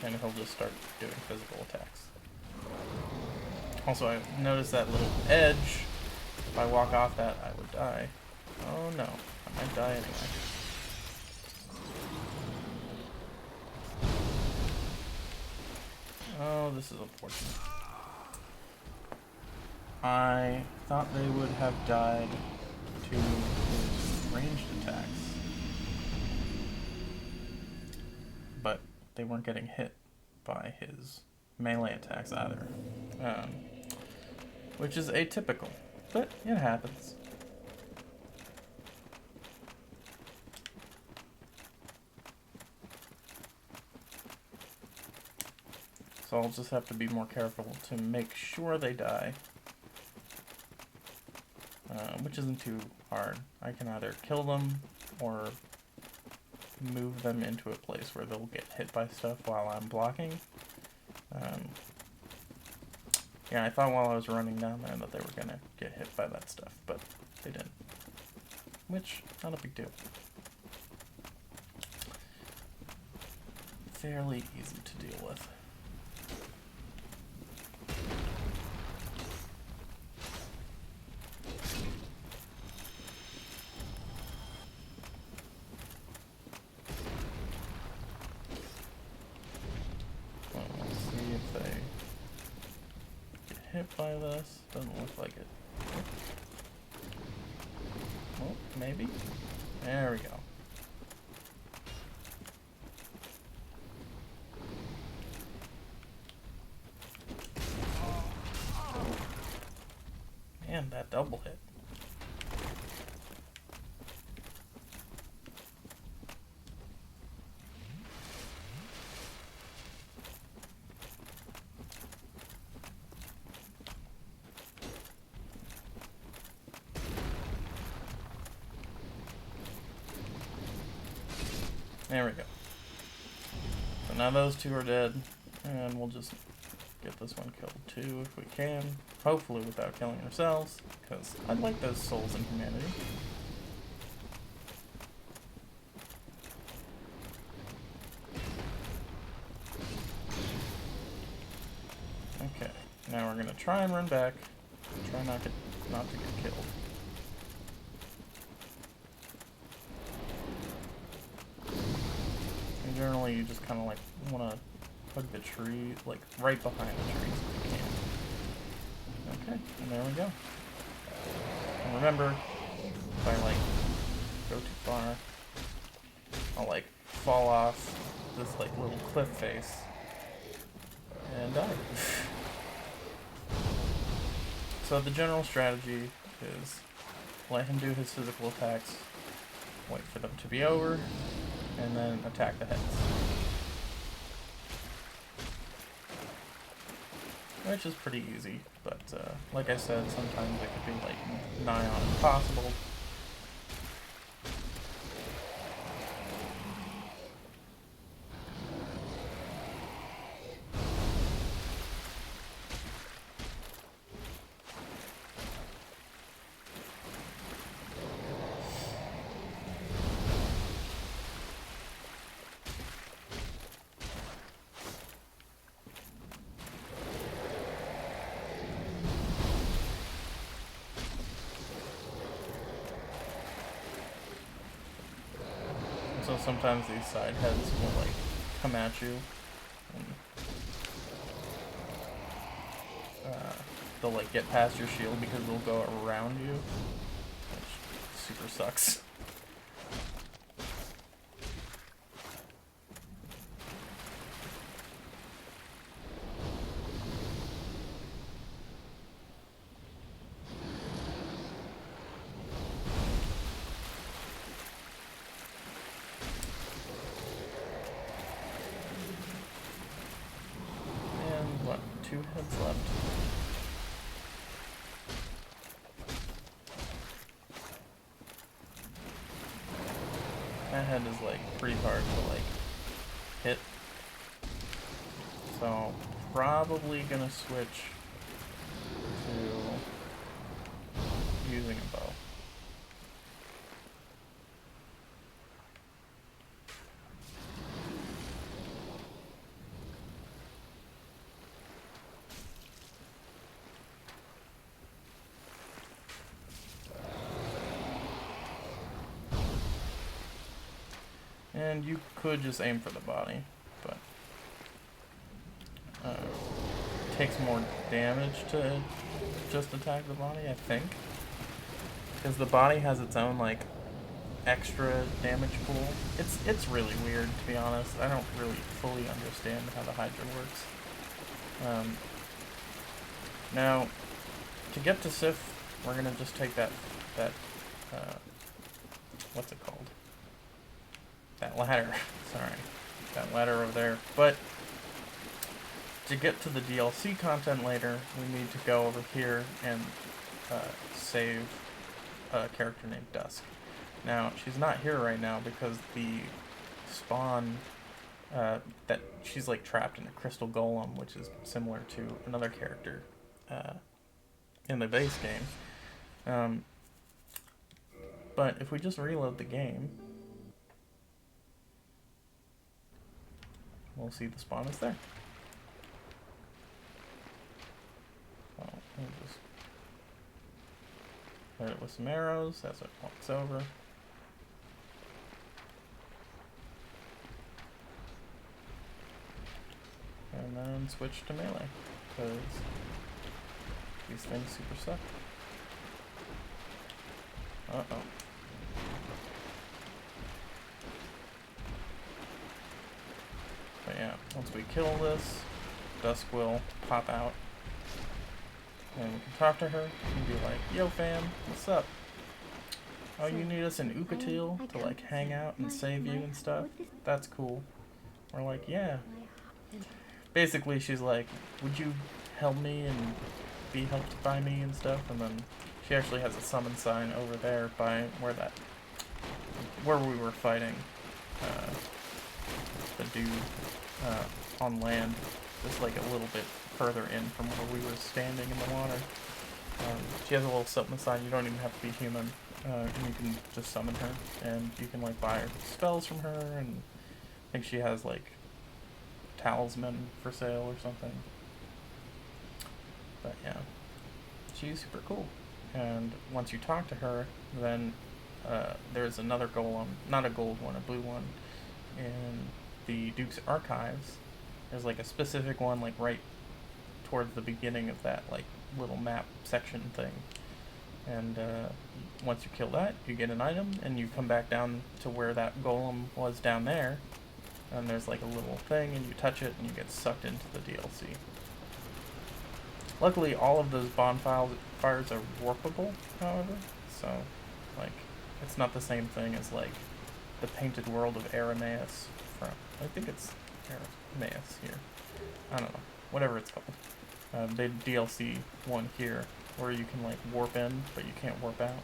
And he'll just start doing physical attacks. Also, I noticed that little edge. If I walk off that, I would die. Oh no, I might die anyway. Oh, this is unfortunate. I thought they would have died to his ranged attacks, but they weren't getting hit by his melee attacks either, which is atypical, but it happens. So I'll just have to be more careful to make sure they die. Which isn't too hard. I can either kill them or move them into a place where they'll get hit by stuff while I'm blocking. Yeah, I thought while I was running down there that they were gonna get hit by that stuff, but they didn't. Which, not a big deal. Fairly easy to deal with. Hit by this? Doesn't look like it. Oh, maybe? There we go. Man, that double hit. There we go. So now those two are dead, and we'll just get this one killed too if we can. Hopefully without killing ourselves, because I like those souls in humanity. Okay, now we're gonna try and run back. Try not to get killed. And generally you just kind of like want to hug the tree, like right behind the trees if you can. Okay, and there we go. And remember, if I like go too far, I'll like fall off this like little cliff face and die. So the general strategy is let him do his physical attacks, wait for them to be over, and then attack the heads. Which is pretty easy, but like I said, sometimes it could be like nigh on impossible. So sometimes these side heads will like come at you, and they'll like get past your shield because they'll go around you, which super sucks. What, 2 heads left? That head is like pretty hard to like hit. So probably gonna switch to using a bow. And you could just aim for the body, but it takes more damage to just attack the body, I think. Because the body has its own, like, extra damage pool. It's really weird, to be honest. I don't really fully understand how the Hydra works. Now, to get to Sif, we're gonna just take that what's it called? That ladder, sorry, that ladder over there. But to get to the DLC content later, we need to go over here and save a character named Dusk. Now, she's not here right now because the spawn, that she's like trapped in a crystal golem, which is similar to another character in the base game. But if we just reload the game, we'll see the spawn is there. So we'll just hit it with some arrows as it walks over. And then switch to melee, because these things super suck. Uh-oh. But yeah, once we kill this, Dusk will pop out. And we can talk to her and be like, "Yo fam, what's up? Oh, you need us in Ukatil to like hang out and save you and stuff? That's cool." We're like, "Yeah." Basically, she's like, "Would you help me and be helped by me and stuff?" And then she actually has a summon sign over there by where we were fighting the dude on land, just like a little bit further in from where we were standing in the water. She has a little something aside. You don't even have to be human, and you can just summon her, and you can like buy spells from her. And I think she has like talisman for sale or something. But yeah, she's super cool. And once you talk to her, then there's another golem, not a gold one, a blue one, in the Duke's archives. There's like a specific one, like right towards the beginning of that like little map section thing. And once you kill that, you get an item, and you come back down to where that golem was down there, and there's like a little thing, and you touch it, and you get sucked into the DLC. Luckily, all of those bonfires are warpable, however, so, like, it's not the same thing as, like, the Painted World of Aramaeus from, I think it's Aramaeus here. I don't know. Whatever it's called. The DLC one here, where you can, like, warp in, but you can't warp out.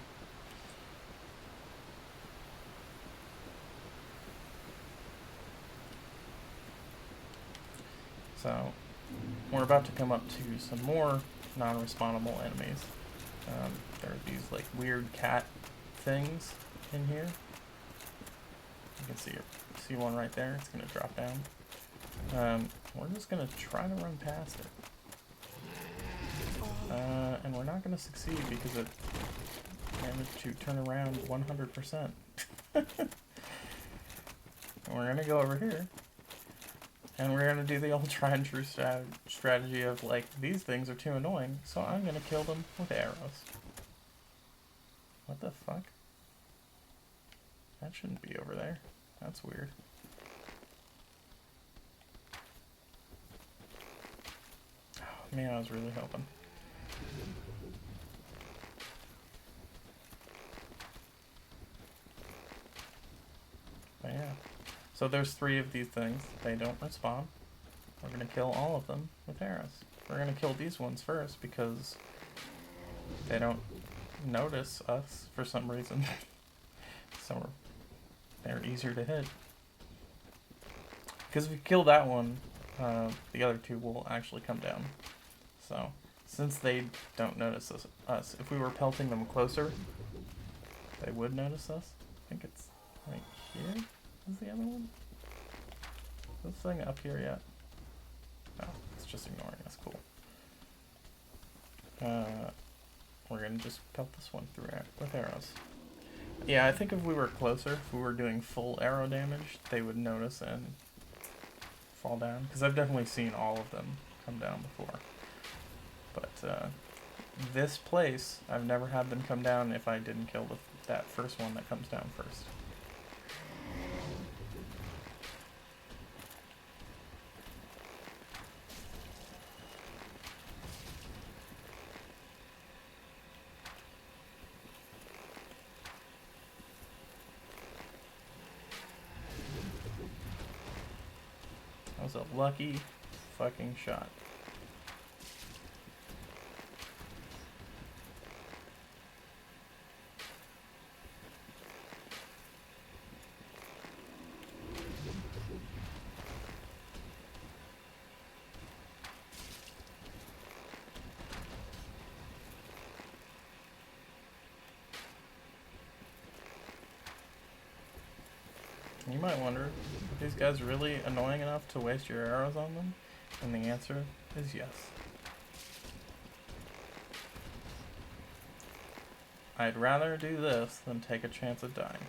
So, we're about to come up to some more non-respawnable enemies. There are these like weird cat things in here. You can see one right there. It's gonna drop down. We're just gonna try to run past it, and we're not gonna succeed because it managed to turn around 100%. We're gonna go over here. And we're going to do the old tried and true strategy of, like, these things are too annoying, so I'm going to kill them with arrows. What the fuck? That shouldn't be over there. That's weird. Oh, man, I was really hoping. But yeah. So there's 3 of these things. They don't respawn. We're going to kill all of them with arrows. We're going to kill these ones first because they don't notice us for some reason. So they're easier to hit. Because if we kill that one, the other 2 will actually come down. So since they don't notice us, if we were pelting them closer, they would notice us. I think it's right here. Is the other one? Is this thing up here yet? No, it's just ignoring us. Cool. We're gonna just pelt this one through with arrows. Yeah, I think if we were closer, if we were doing full arrow damage, they would notice and fall down. Because I've definitely seen all of them come down before. But this place, I've never had them come down if I didn't kill that first one that comes down first. That was a lucky fucking shot. You might wonder, are these guys really annoying enough to waste your arrows on them? And the answer is yes. I'd rather do this than take a chance of dying.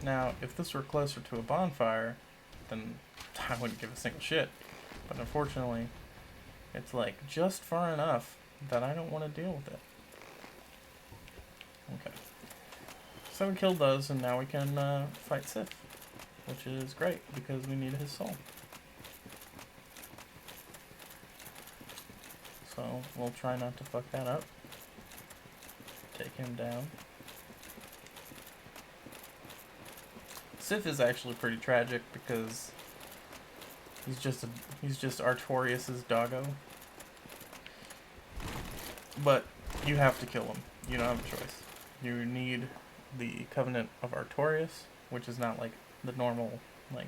Now, if this were closer to a bonfire, then I wouldn't give a single shit. But unfortunately, it's like just far enough that I don't want to deal with it. Okay. So we killed those, and now we can fight Sif, which is great because we need his soul. So we'll try not to fuck that up. Take him down. Sif is actually pretty tragic because he's just Artorias' doggo. But you have to kill him. You don't have a choice. You need the Covenant of Artorias, which is not like the normal like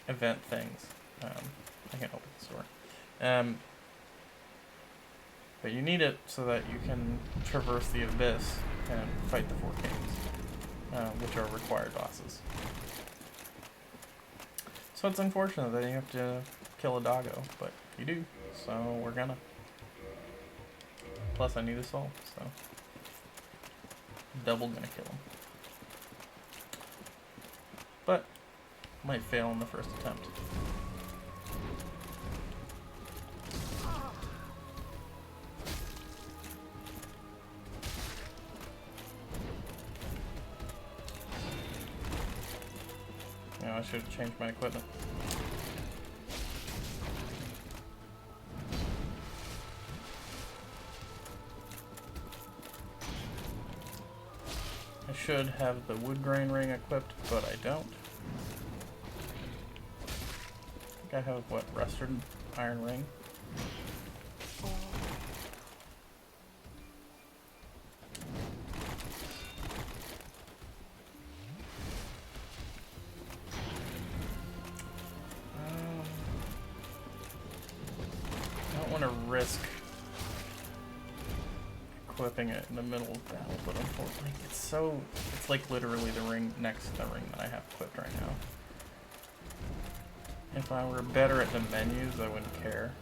event things. I can open the store. But you need it so that you can traverse the abyss and fight the four kings, which are required bosses. So it's unfortunate that you have to kill a doggo, but you do, so we're gonna. Plus I need a soul, so double gonna kill him. But might fail in the first attempt. Yeah, I should have changed my equipment. I should have the wood grain ring equipped, but I don't. I think I have, what, rusted iron ring? I don't want to risk equipping it in the middle of battle, but unfortunately it's like literally the ring next to the ring that I have equipped right now. If I were better at the menus, I wouldn't care.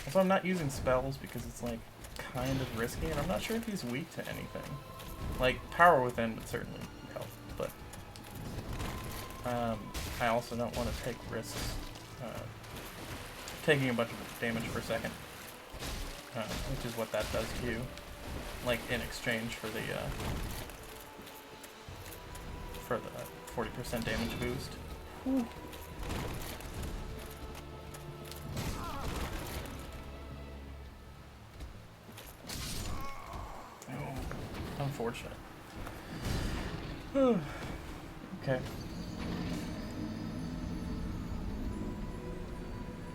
Also, I'm not using spells because it's like kind of risky, and I'm not sure if he's weak to anything. Like, Power Within would certainly help, but I also don't want to take risks taking a bunch of damage per second, which is what that does to you, like in exchange for the 40% damage boost. Whew. Oh, unfortunate. Okay.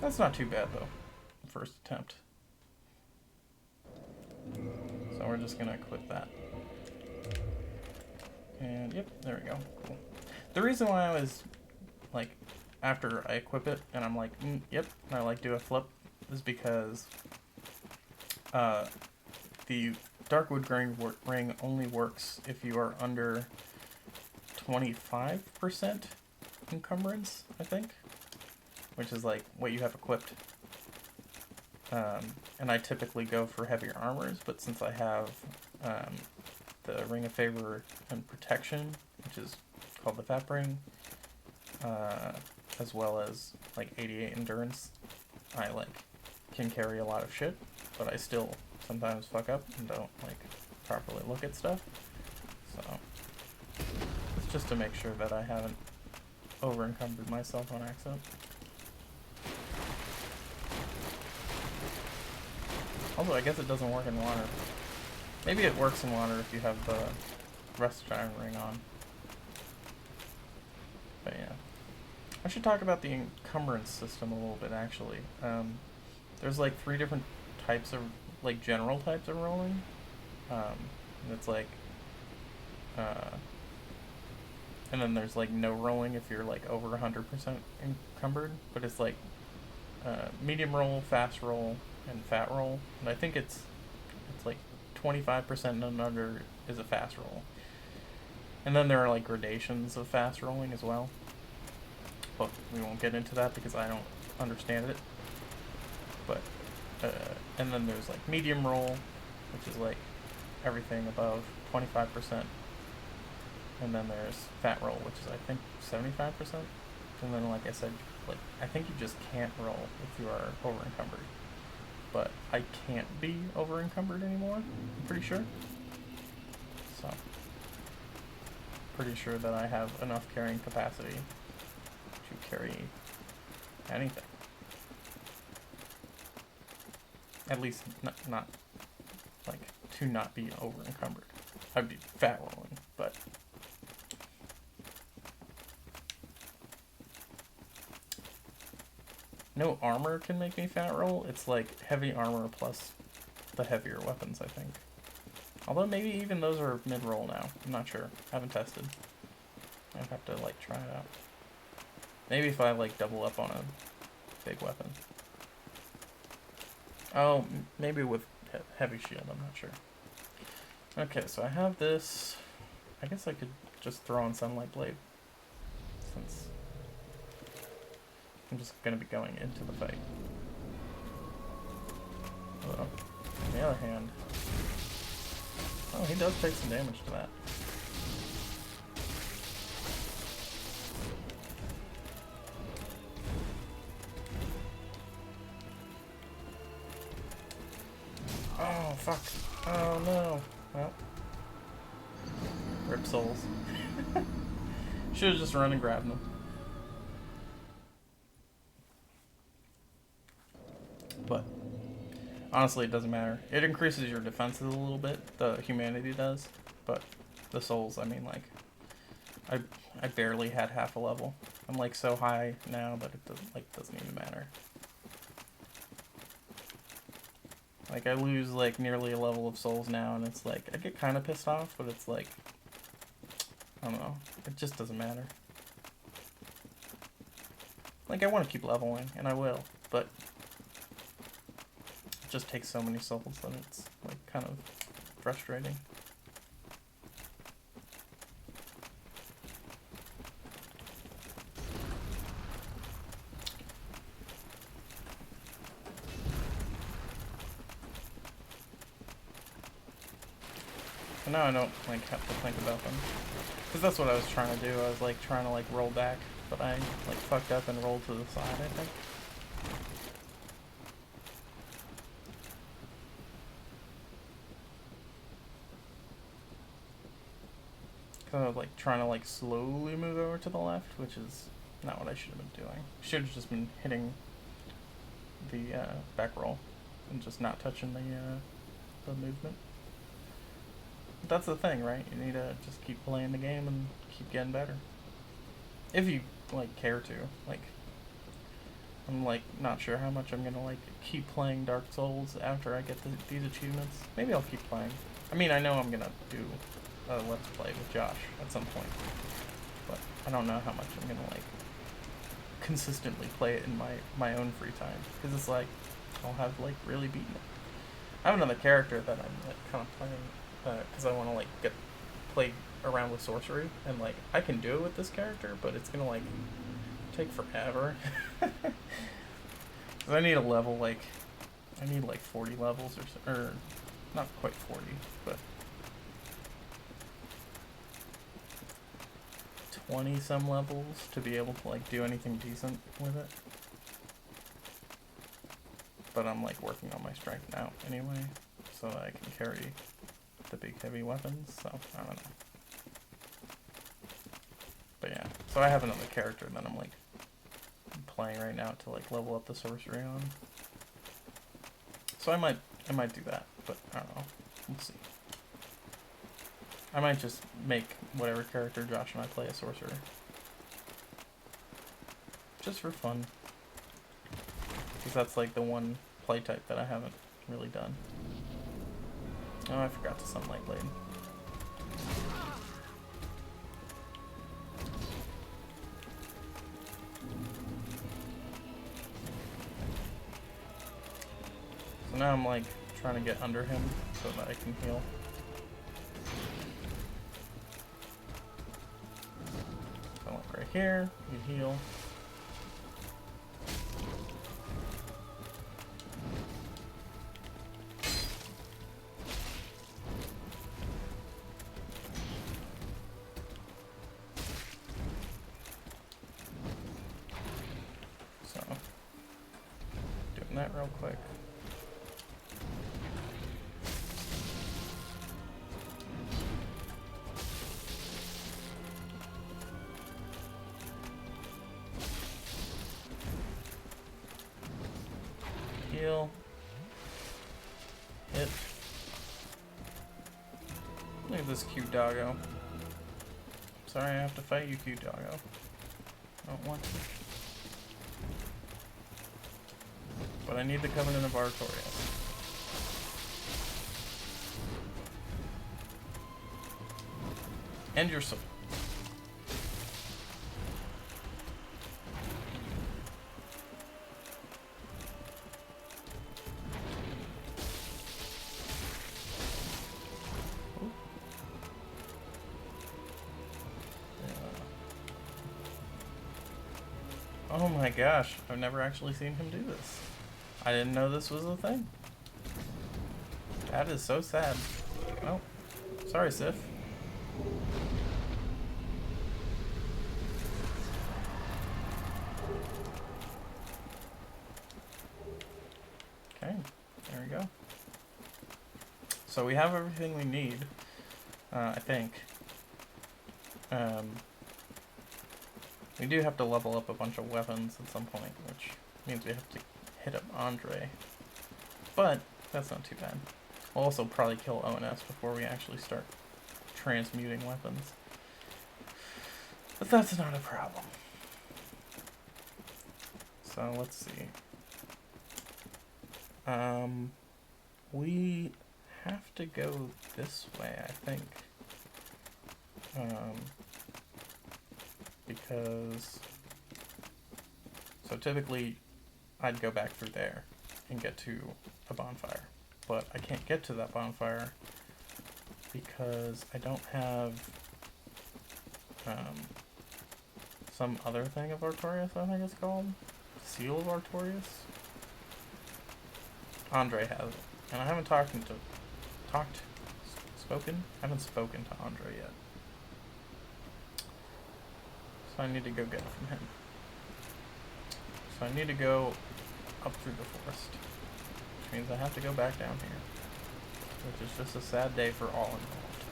That's not too bad though. First attempt. So we're just gonna equip that. And yep, there we go. Cool. The reason why I was like, after I equip it and I'm like, yep, and I like do a flip, is because the Darkwood Grain ring only works if you are under 25% encumbrance, I think, which is like what you have equipped. And I typically go for heavier armors, but since I have the Ring of Favor and Protection, which is called the FAP ring, as well as like 88 endurance, I like can carry a lot of shit, but I still sometimes fuck up and don't like properly look at stuff. So it's just to make sure that I haven't over encumbered myself on accident. Also, I guess it doesn't work in water. Maybe it works in water if you have the Rusted Iron ring on. But yeah. I should talk about the encumbrance system a little bit, actually. There's like 3 different types of, like, general types of rolling. And it's like, and then there's like no rolling if you're like over 100% encumbered, but it's like medium roll, fast roll, and fat roll. And I think it's like 25% and under is a fast roll. And then there are like gradations of fast rolling as well. But we won't get into that because I don't understand it. But and then there's like medium roll, which is like everything above 25%. And then there's fat roll, which is I think 75%. And then, like I said, like I think you just can't roll if you are over encumbered. But I can't be over encumbered anymore, I'm pretty sure. So pretty sure that I have enough carrying capacity to carry anything. At least not like to not be over encumbered. I'd be fat rolling, but no armor can make me fat roll. It's like heavy armor plus the heavier weapons, I think. Although maybe even those are mid-roll now. I'm not sure. I haven't tested. I'd have to like try it out. Maybe if I like double up on a big weapon. Oh, maybe with heavy shield, I'm not sure. Okay, so I have this. I guess I could just throw on Sunlight Blade, since I'm just gonna be going into the fight. Although, on the other hand, oh, he does take some damage to that. Oh, fuck. Oh, no. Well. Rip souls. Should've just run and grabbed them. But, honestly, it doesn't matter. It increases your defenses a little bit, the humanity does. But, the souls, I mean, like, I barely had half a level. I'm, like, so high now that it doesn't even matter. Like, I lose, like, nearly a level of souls now, and it's like, I get kind of pissed off, but it's like, I don't know, it just doesn't matter. Like, I want to keep leveling, and I will, but it just takes so many souls that it's, like, kind of frustrating. And now I don't, like, have to think about them. Because that's what I was trying to do. I was, like, trying to, like, roll back. But I, like, fucked up and rolled to the side, I think. Because I was, like, trying to, like, slowly move over to the left, which is not what I should have been doing. Should have just been hitting the, back roll. And just not touching the movement. That's the thing, right? You need to just keep playing the game and keep getting better. If you, like, care to. Like, I'm, like, not sure how much I'm gonna, like, keep playing Dark Souls after I get these achievements. Maybe I'll keep playing. I mean, I know I'm gonna do a Let's Play with Josh at some point. But I don't know how much I'm gonna, like, consistently play it in my own free time. Because it's like, I'll have, like, really beaten it. I have another character that I'm, like, kind of playing because I want to, like, play around with sorcery, and, like, I can do it with this character, but it's gonna, like, take forever. Because I need a level, like, I need, like, 40 levels, or not quite 40, but 20 some levels to be able to, like, do anything decent with it. But I'm, like, working on my strength now anyway, so that I can carry the big heavy weapons, so I don't know. But yeah, so I have another character that I'm, like, playing right now to, like, level up the sorcery on. So I might do that, but I don't know. We'll see. I might just make whatever character Josh and I play a sorcerer. Just for fun. Because that's, like, the one play type that I haven't really done. Oh, I forgot to Sunlight Blade. So now I'm, like, trying to get under him so that I can heal. So, like, right here, you heal. That real quick. Heal. Hit. Look at this cute doggo. Sorry I have to fight you, cute doggo. I don't want to. But I need the Covenant of Artorias. And your soul. Oh my gosh, I've never actually seen him do this. I didn't know this was a thing. That is so sad. Oh, sorry, Sif. Okay, there we go. So we have everything we need, I think. We do have to level up a bunch of weapons at some point, which means we have to hit up Andre. But that's not too bad. We'll also probably kill ONS before we actually start transmuting weapons. But that's not a problem. So let's see. We have to go this way, I think. Because... So typically, I'd go back through there and get to a bonfire. But I can't get to that bonfire because I don't have some other thing of Artorias, I think it's called. Seal of Artorias? Andre has it. And I haven't spoken? I haven't spoken to Andre yet. So I need to go get it from him. So I need to go up through the forest. Which means I have to go back down here. Which is just a sad day for all involved.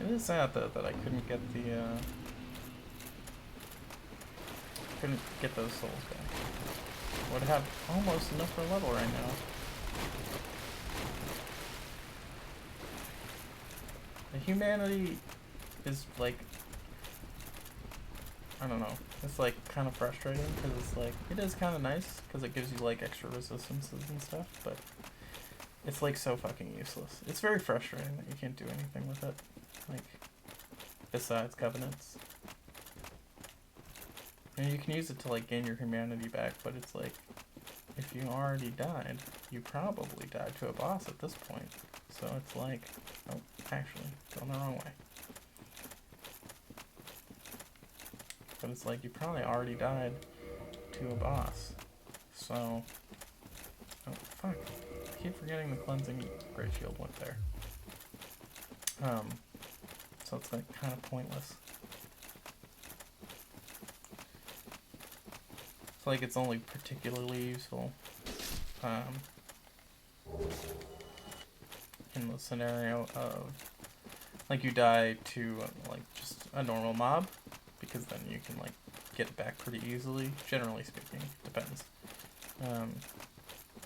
It is sad though that I couldn't get the couldn't get those souls back. Would have almost enough for a level right now. The humanity is like, I don't know, it's like kind of frustrating because it's like, it is kind of nice because it gives you like extra resistances and stuff, but it's like so fucking useless. It's very frustrating that you can't do anything with it, like, besides covenants. And you can use it to like gain your humanity back, but it's like, if you already died, you probably died to a boss at this point. So it's like, oh, actually, going the wrong way. But it's like, you probably already died to a boss. So, oh, fuck. I keep forgetting the cleansing great shield went there. So it's like kind of pointless. It's like it's only particularly useful in the scenario of like you die to like just a normal mob, because then you can like get it back pretty easily, generally speaking, depends.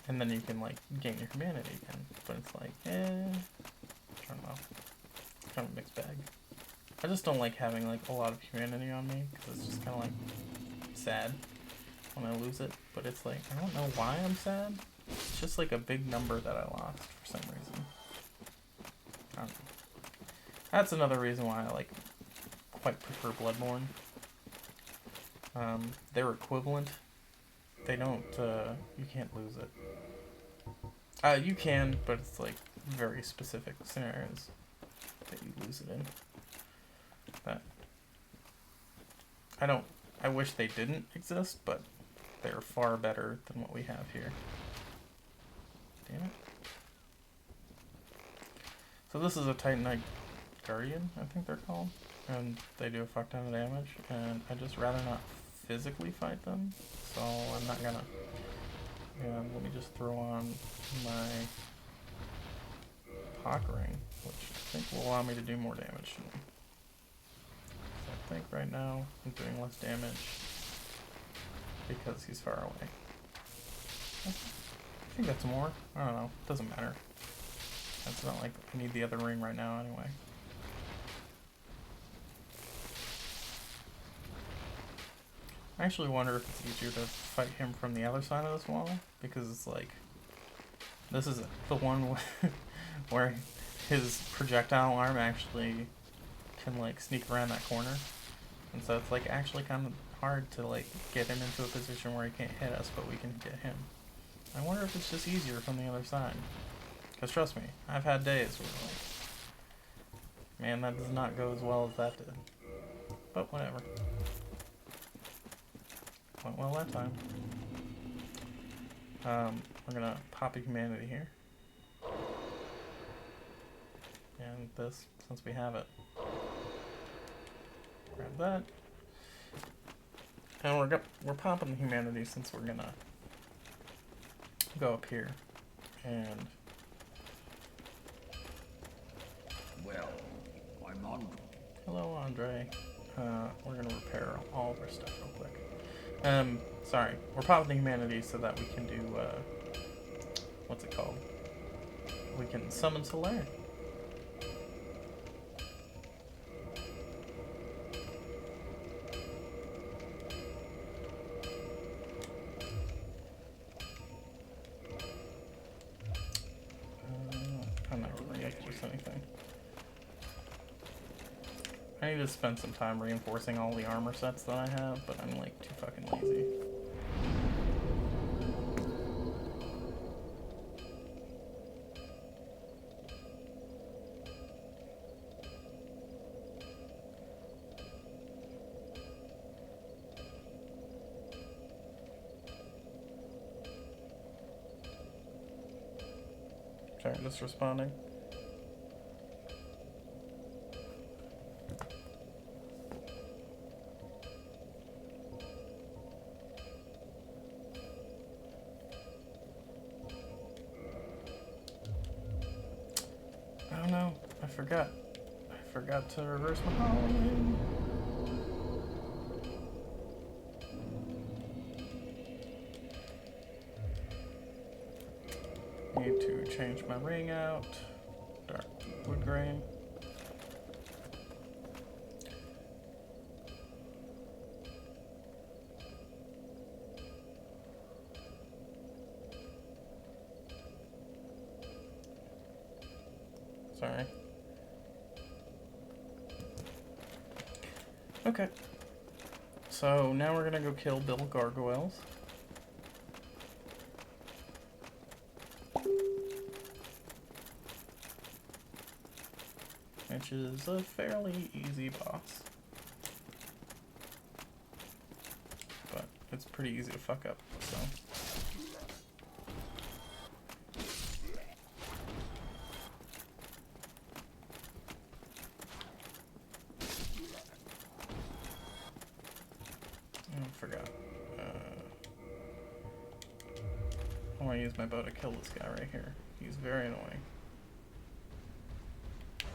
And then you can like gain your humanity again, but it's like, I don't know, kind of a mixed bag. I just don't like having like a lot of humanity on me, because it's just kind of like sad when I lose it, but it's like, I don't know why I'm sad. It's just like a big number that I lost for some reason. I don't know. That's another reason why I like quite prefer Bloodborne. They're equivalent. They don't, you can't lose it. You can, but it's like very specific scenarios that you lose it in. But I wish they didn't exist, but they're far better than what we have here. Damn it. So this is a Titanite Guardian, I think they're called, and they do a fuck ton of damage, and I'd just rather not physically fight them, so I'm not gonna. Let me just throw on my Hawk Ring, which I think will allow me to do more damage to them. So I think right now I'm doing less damage because he's far away. I think that's more. I don't know. Doesn't matter. It's not like I need the other ring right now anyway. I actually wonder if it's easier to fight him from the other side of this wall, because it's like, this is the one where his projectile arm actually can like sneak around that corner, and so it's like actually kind of hard to like get him into a position where he can't hit us, but we can hit him. I wonder if it's just easier from the other side. Because trust me, I've had days where like, man, that does not go as well as that did. But whatever. Went well that time. We're gonna pop a humanity here. And this, since we have it. Grab that. And we're popping the humanity since we're gonna go up here. And Well, I'm on. hello, Andre. We're gonna repair all of our stuff real quick. Sorry, we're popping the humanity so that we can do what's it called? We can summon Solaire. I'm not really gonna use anything. I need to spend some time reinforcing all the armor sets that I have, but I'm like too fucking lazy. Sorry, just responding. Oh no, I forgot. I forgot to reverse my Halloween. Need to change my ring out. Dark wood grain. Sorry. Okay. So now we're gonna go kill Bill Gargoyles. Which is a fairly easy boss. But it's pretty easy to fuck up, so. I forgot. I want to use my bow to kill this guy right here. He's very annoying.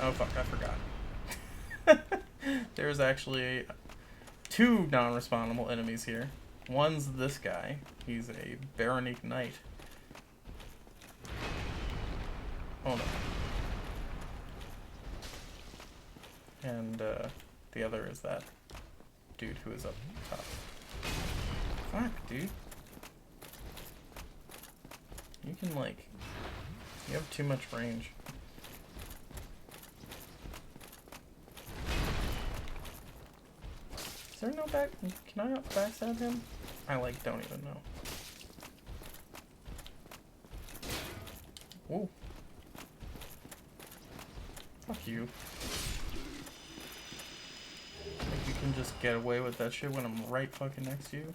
Oh fuck, I forgot. There's actually two non-respawnable enemies here. One's this guy. He's a Baronique Knight. Oh no. And the other is that dude who is up top. Fuck, dude. You can like... You have too much range. Is there no back... Can I not backstab him? I like don't even know. Whoa. Fuck you. Think you can just get away with that shit when I'm right fucking next to you?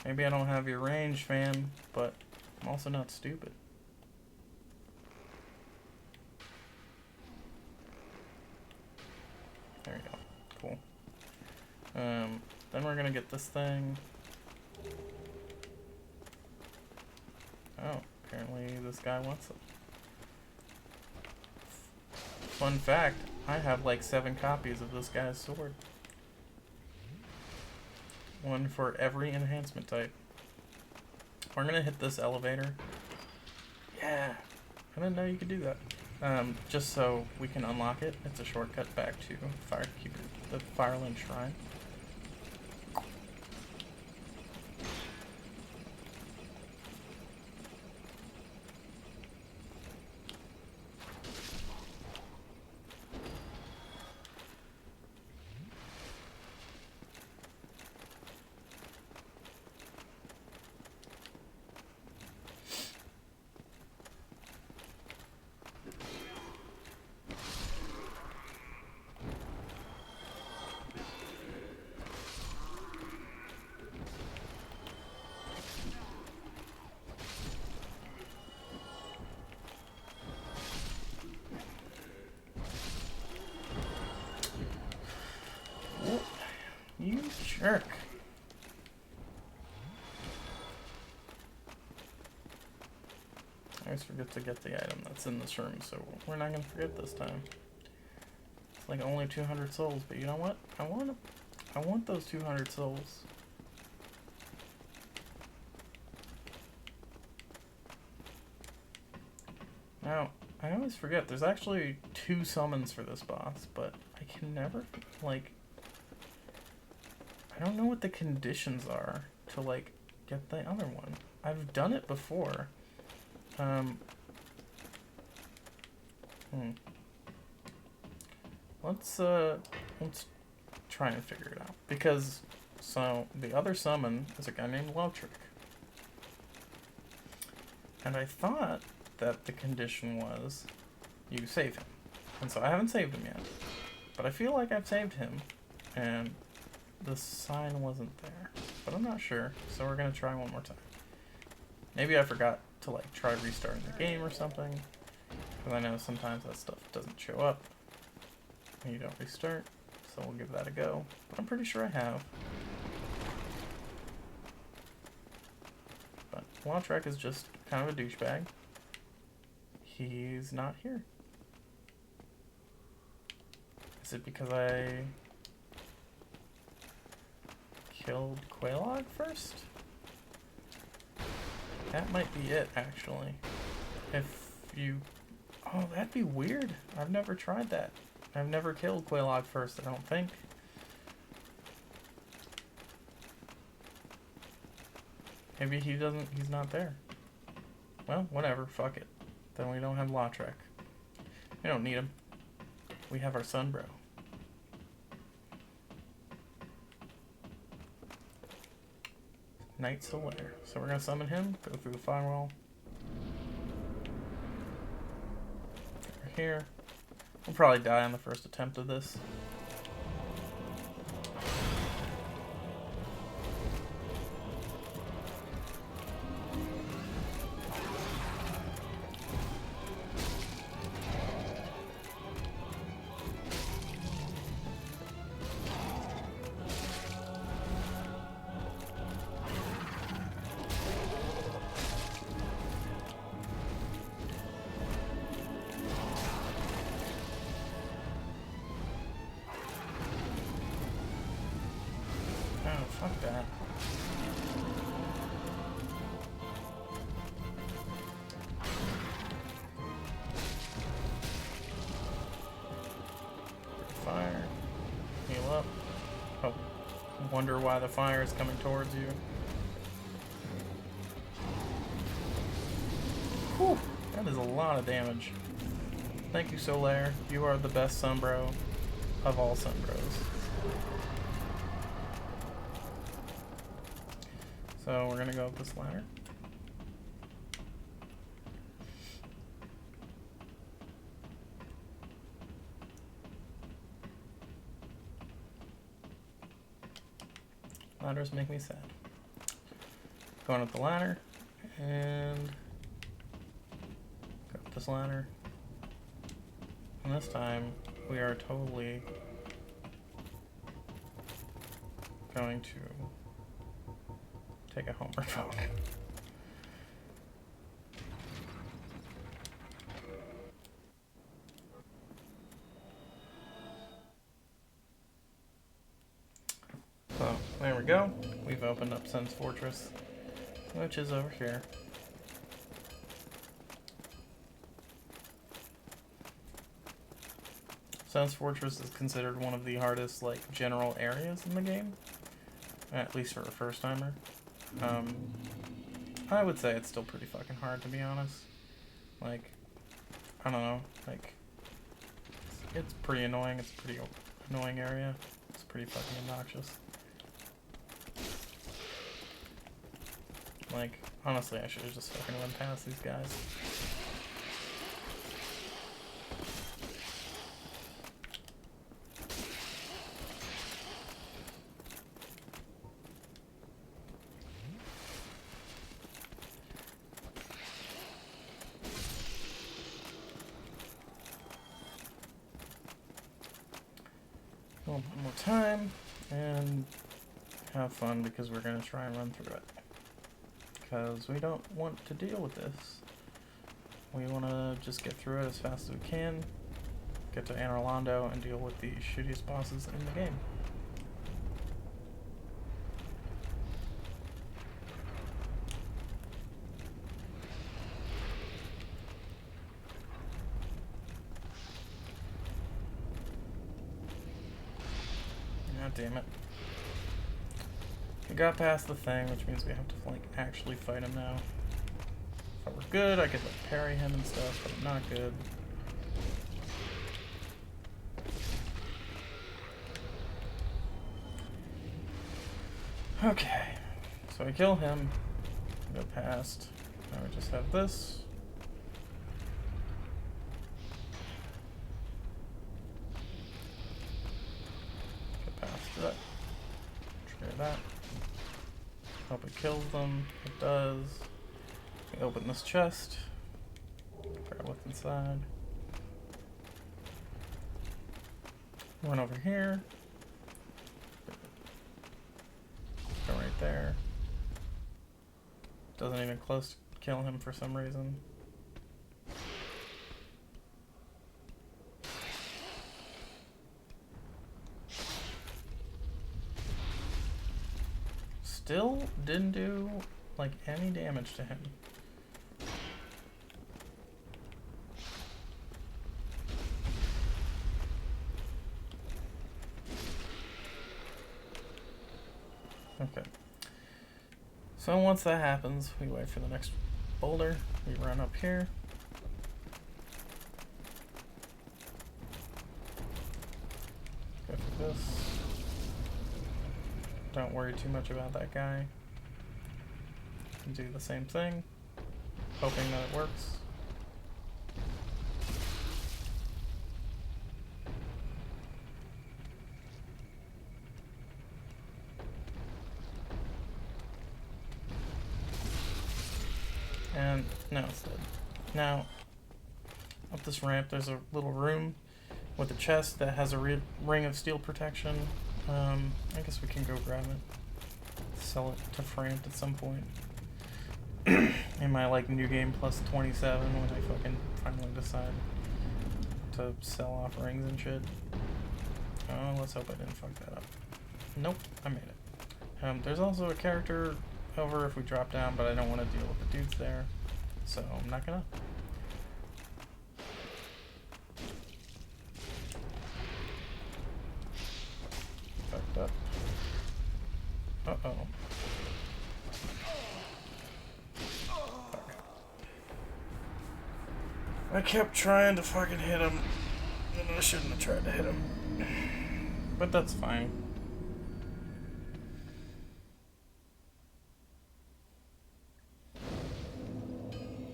Maybe I don't have your range, fam, but I'm also not stupid. There you go. Cool. Then we're gonna get this thing. Oh, apparently this guy wants it. Fun fact, I have like 7 copies of this guy's sword. One for every enhancement type. We're gonna hit this elevator. Yeah, I didn't know you could do that. Just so we can unlock it. It's a shortcut back to the Fireland Shrine. Jerk. I always forget to get the item that's in this room, so we're not gonna forget this time. It's like only 200 souls, but you know what? I want those 200 souls. Now, I always forget, there's actually 2 summons for this boss, but I can never, like, I don't know what the conditions are to, like, get the other one. I've done it before. Let's try and figure it out. Because, so, the other summon is a guy named Lautrec. And I thought that the condition was you save him. And so I haven't saved him yet. But I feel like I've saved him, and the sign wasn't there. But I'm not sure, so we're gonna try one more time. Maybe I forgot to, like, try restarting the game or something. Because I know sometimes that stuff doesn't show up when you don't restart. So we'll give that a go. But I'm pretty sure I have. But Lautrec is just kind of a douchebag. He's not here. Is it because I killed Quelaag first? That might be it, actually. If you... Oh, that'd be weird. I've never tried that. I've never killed Quelaag first, I don't think. Maybe he's not there. Well, whatever, fuck it. Then we don't have Lautrec. We don't need him. We have our Sunbro. Knight Solaire. So we're gonna summon him, go through the firewall. Over here. We'll probably die on the first attempt of this. Fuck that. Fire. Heal up. Oh. Wonder why the fire is coming towards you. Whew. That is a lot of damage. Thank you, Solaire. You are the best Sunbro of all Sunbros. So we're gonna go up this ladder. Ladders make me sad. Going up the ladder and go up this ladder. And this time we are totally going to take a Homer vote. So, there we go. We've opened up Sen's Fortress, which is over here. Sen's Fortress is considered one of the hardest, like, general areas in the game. At least for a first-timer. I would say it's still pretty fucking hard, to be honest. Like, I don't know, like, it's pretty annoying. It's a pretty annoying area. It's pretty fucking obnoxious. Like, honestly, I should have just fucking run past these guys. One more time, and have fun because we're going to try and run through it. Because we don't want to deal with this. We want to just get through it as fast as we can, get to Anor Londo, and deal with the shittiest bosses in the game. God damn it. We got past the thing, which means we have to, like, actually fight him now. If I were good, I could, like, parry him and stuff, but I'm not good. Okay. So we kill him. Go past. Now we just have this. Get past that. Trigger that. Hope it kills them. It does. We open this chest. Grab what's inside. Run over here. Go right there. Doesn't even close to kill him for some reason. Still didn't do, like, any damage to him. Okay. So once that happens, we wait for the next boulder. We run up here. Go for this. Don't worry too much about that guy. Do the same thing, hoping that it works. And now it's dead. Now, up this ramp, there's a little room with a chest that has a ring of steel protection. I guess we can go grab it. Sell it to Frant at some point. In my, like, new game plus 27 when I fucking finally decide to sell off rings and shit. Oh, let's hope I didn't fuck that up. Nope, I made it. There's also a character over if we drop down, but I don't want to deal with the dudes there, so I'm not gonna. Fucked up. Uh-oh. Fuck. I kept trying to fucking hit him, and I shouldn't have tried to hit him. But that's fine.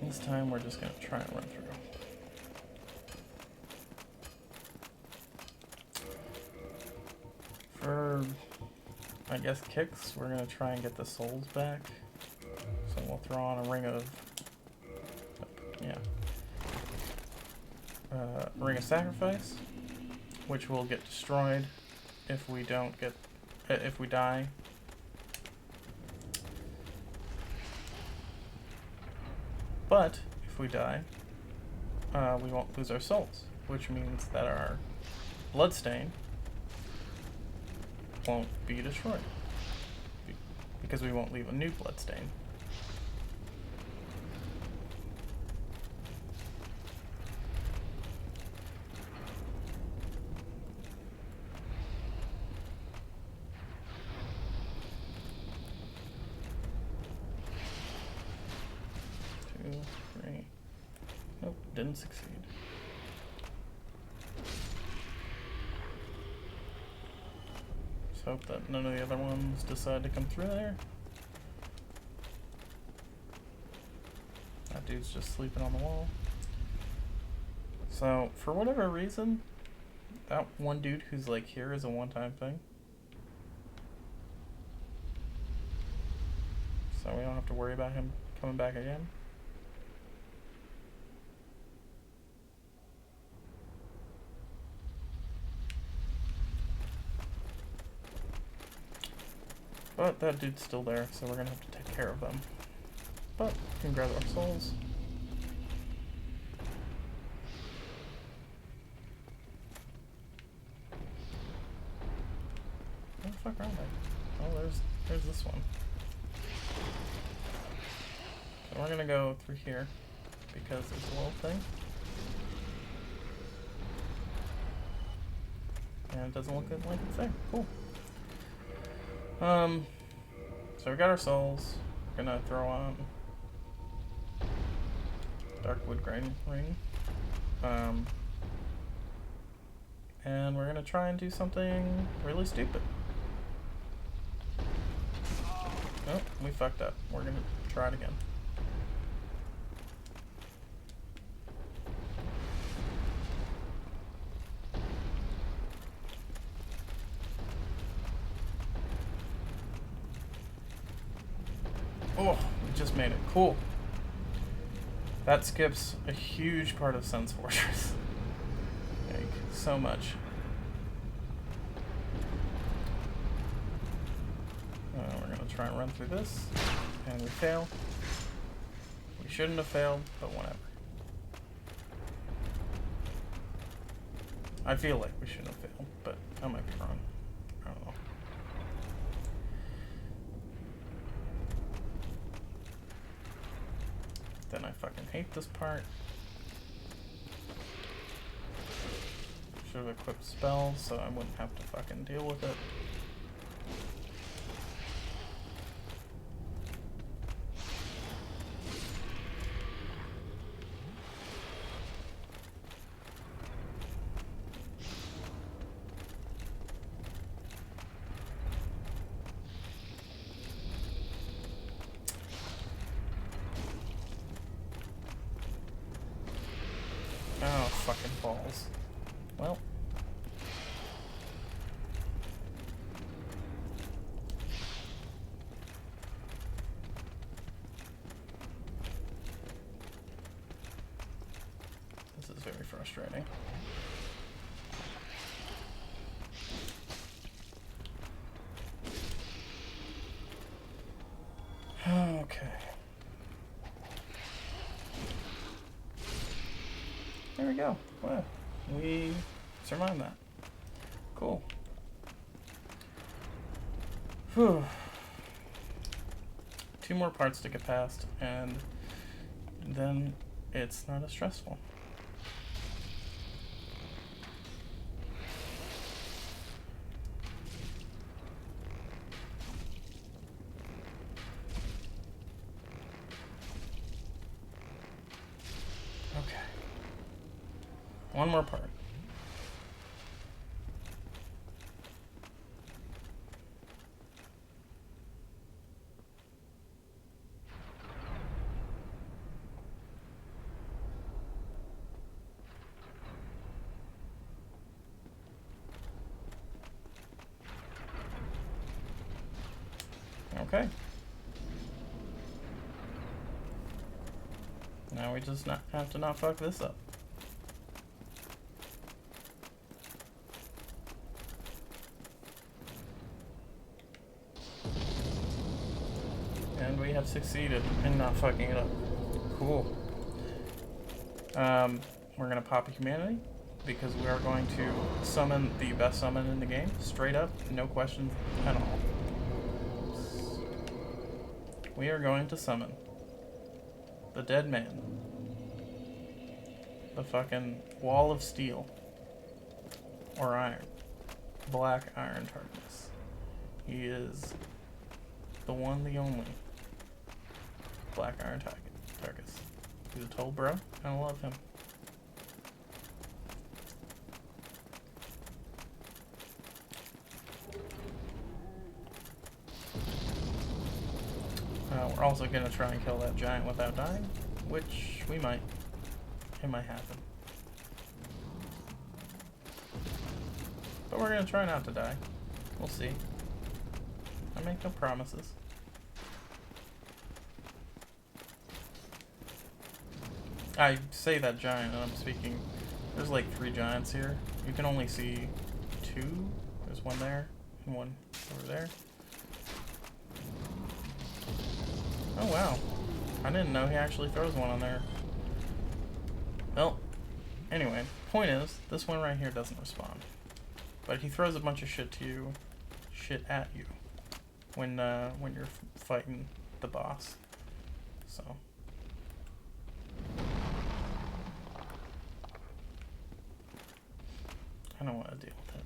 This time we're just gonna try and run through. For, I guess, kicks, we're gonna try and get the souls back. So we'll throw on a ring of, ring of sacrifice, which will get destroyed if we don't get, if we die. But if we die, we won't lose our souls, which means that our bloodstain won't be destroyed because we won't leave a new bloodstain. Nope, didn't succeed. Just hope that none of the other ones decide to come through there. That dude's just sleeping on the wall. So, for whatever reason, that one dude who's like here is a one-time thing. So we don't have to worry about him coming back again. But that dude's still there, so we're gonna have to take care of them. But we can grab our souls. Where the fuck are they? Oh, there's this one. So we're gonna go through here because there's a little thing. And it doesn't look good like it's there. Cool. So we got our souls. We're gonna throw on Darkwood Grain Ring. And we're gonna try and do something really stupid. Oh, we fucked up. We're gonna try it again. Oh, we just made it. Cool. That skips a huge part of Sun's Fortress. Like, so much. We're gonna try and run through this, and we fail. We shouldn't have failed, but whatever. I feel like we shouldn't have failed, but I might be wrong. I don't know. Then I fucking hate this part. Should have equipped spells so I wouldn't have to fucking deal with it. Oh, fucking balls. Well. This is very frustrating. Okay. There we go. Wow. We survived that. Cool. Whew. 2 more parts to get past, and then it's not as stressful. Okay. 1 more part. Okay. Now we just have to not fuck this up. And we have succeeded in not fucking it up. Cool. We're gonna pop a humanity because we are going to summon the best summon in the game. Straight up, no questions at all. We are going to summon the Dead Man. The fucking Wall of Steel. Or Iron. Black Iron Tarkus. He is the one, the only Black Iron Tarkus. He's a total bro. I love him. We're also gonna try and kill that giant without dying, which we might. It might happen. But we're gonna try not to die. We'll see. I make no promises. I say that giant, and I'm speaking. There's like 3 giants here. You can only see 2. There's one there, and one over there. Oh wow. I didn't know he actually throws one on there. Well, anyway, point is, this one right here doesn't respond. But he throws a bunch of shit at you when you're fighting the boss. So I don't want to deal with it.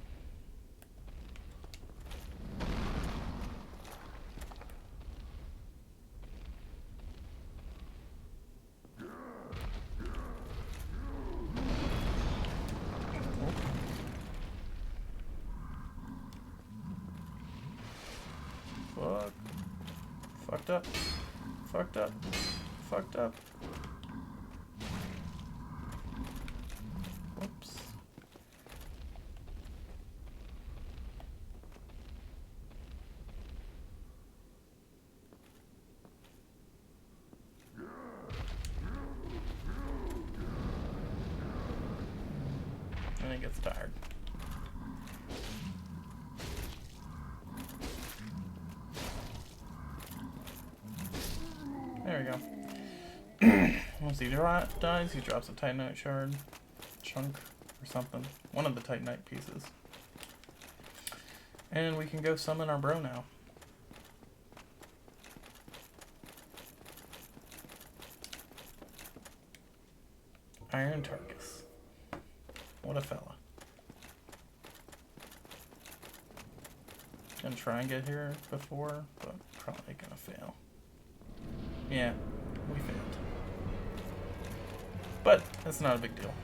Fuck. Fucked up. Fucked up. Fucked up. Whoops. And he gets tired. There we go. Once he dies, he drops a Titanite shard, chunk, or something. One of the Titanite pieces. And we can go summon our bro now. Iron Tarkus. What a fella. Gonna try and get here before, but probably gonna fail. Yeah, we failed. But it's not a big deal.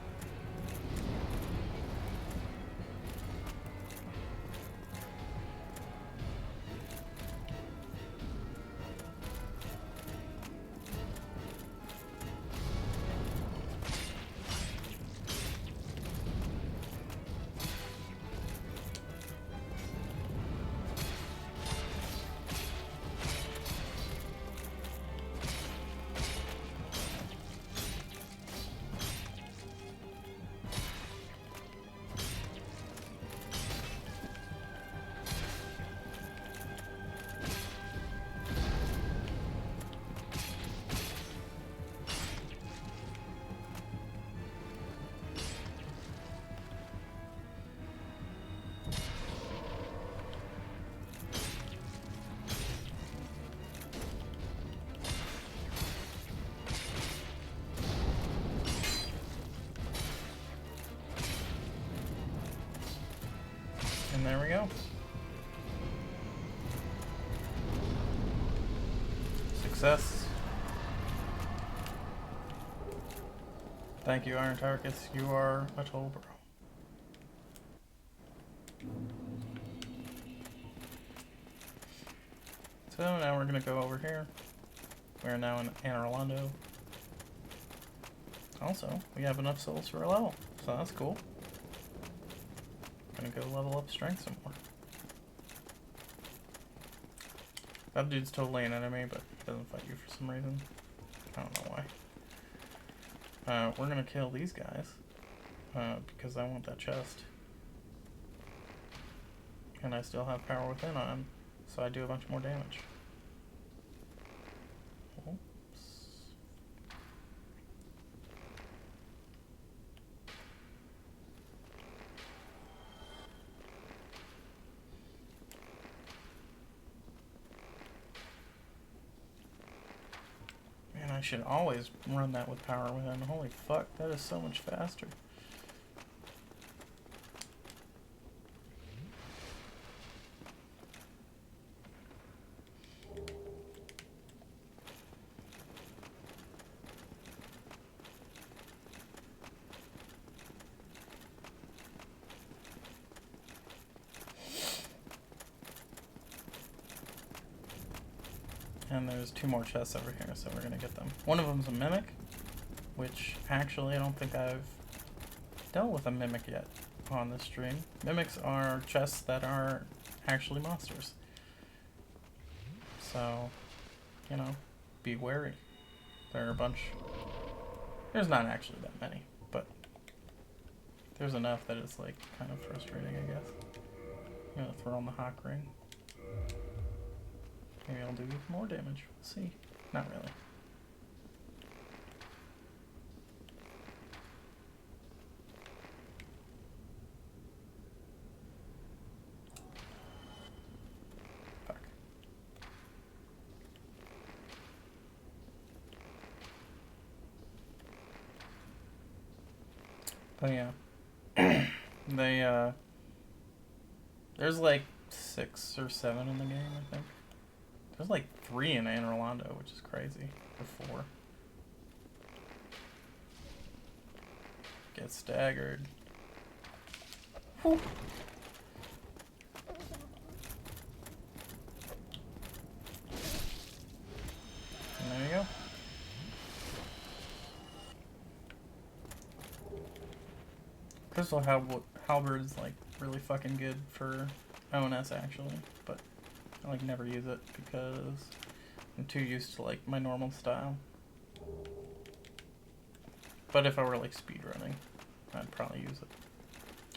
And there we go. Success. Thank you, Iron Tarkus. You are a total bro. So now we're gonna go over here. We are now in Anor Londo. Also, we have enough souls for a level, so that's cool. Gonna go level up strength some more. That dude's totally an enemy, but doesn't fight you for some reason. I don't know why. We're gonna kill these guys because I want that chest, and I still have power within on him, so I do a bunch more damage. Oops. Man, I should always run that with power within. Holy fuck, that is so much faster. And there's 2 more chests over here, so we're gonna get them. One of them's a mimic, which actually I don't think I've dealt with a mimic yet on this stream. Mimics are chests that are actually monsters. So, you know, be wary. There are a bunch. There's not actually that many, but there's enough that it's like kind of frustrating, I guess. I'm gonna throw on the Hawk Ring. Maybe I'll do more damage. We'll see. Not really. Fuck. But yeah. They, there's like 6 or 7 in the game, I think. There's like 3 in Anne Rolando, which is crazy. Or 4. Get staggered. Whew. And there you go. Crystal Halberd is like really fucking good for ONS actually, but I like never use it because I'm too used to like my normal style. But if I were like speedrunning, I'd probably use it.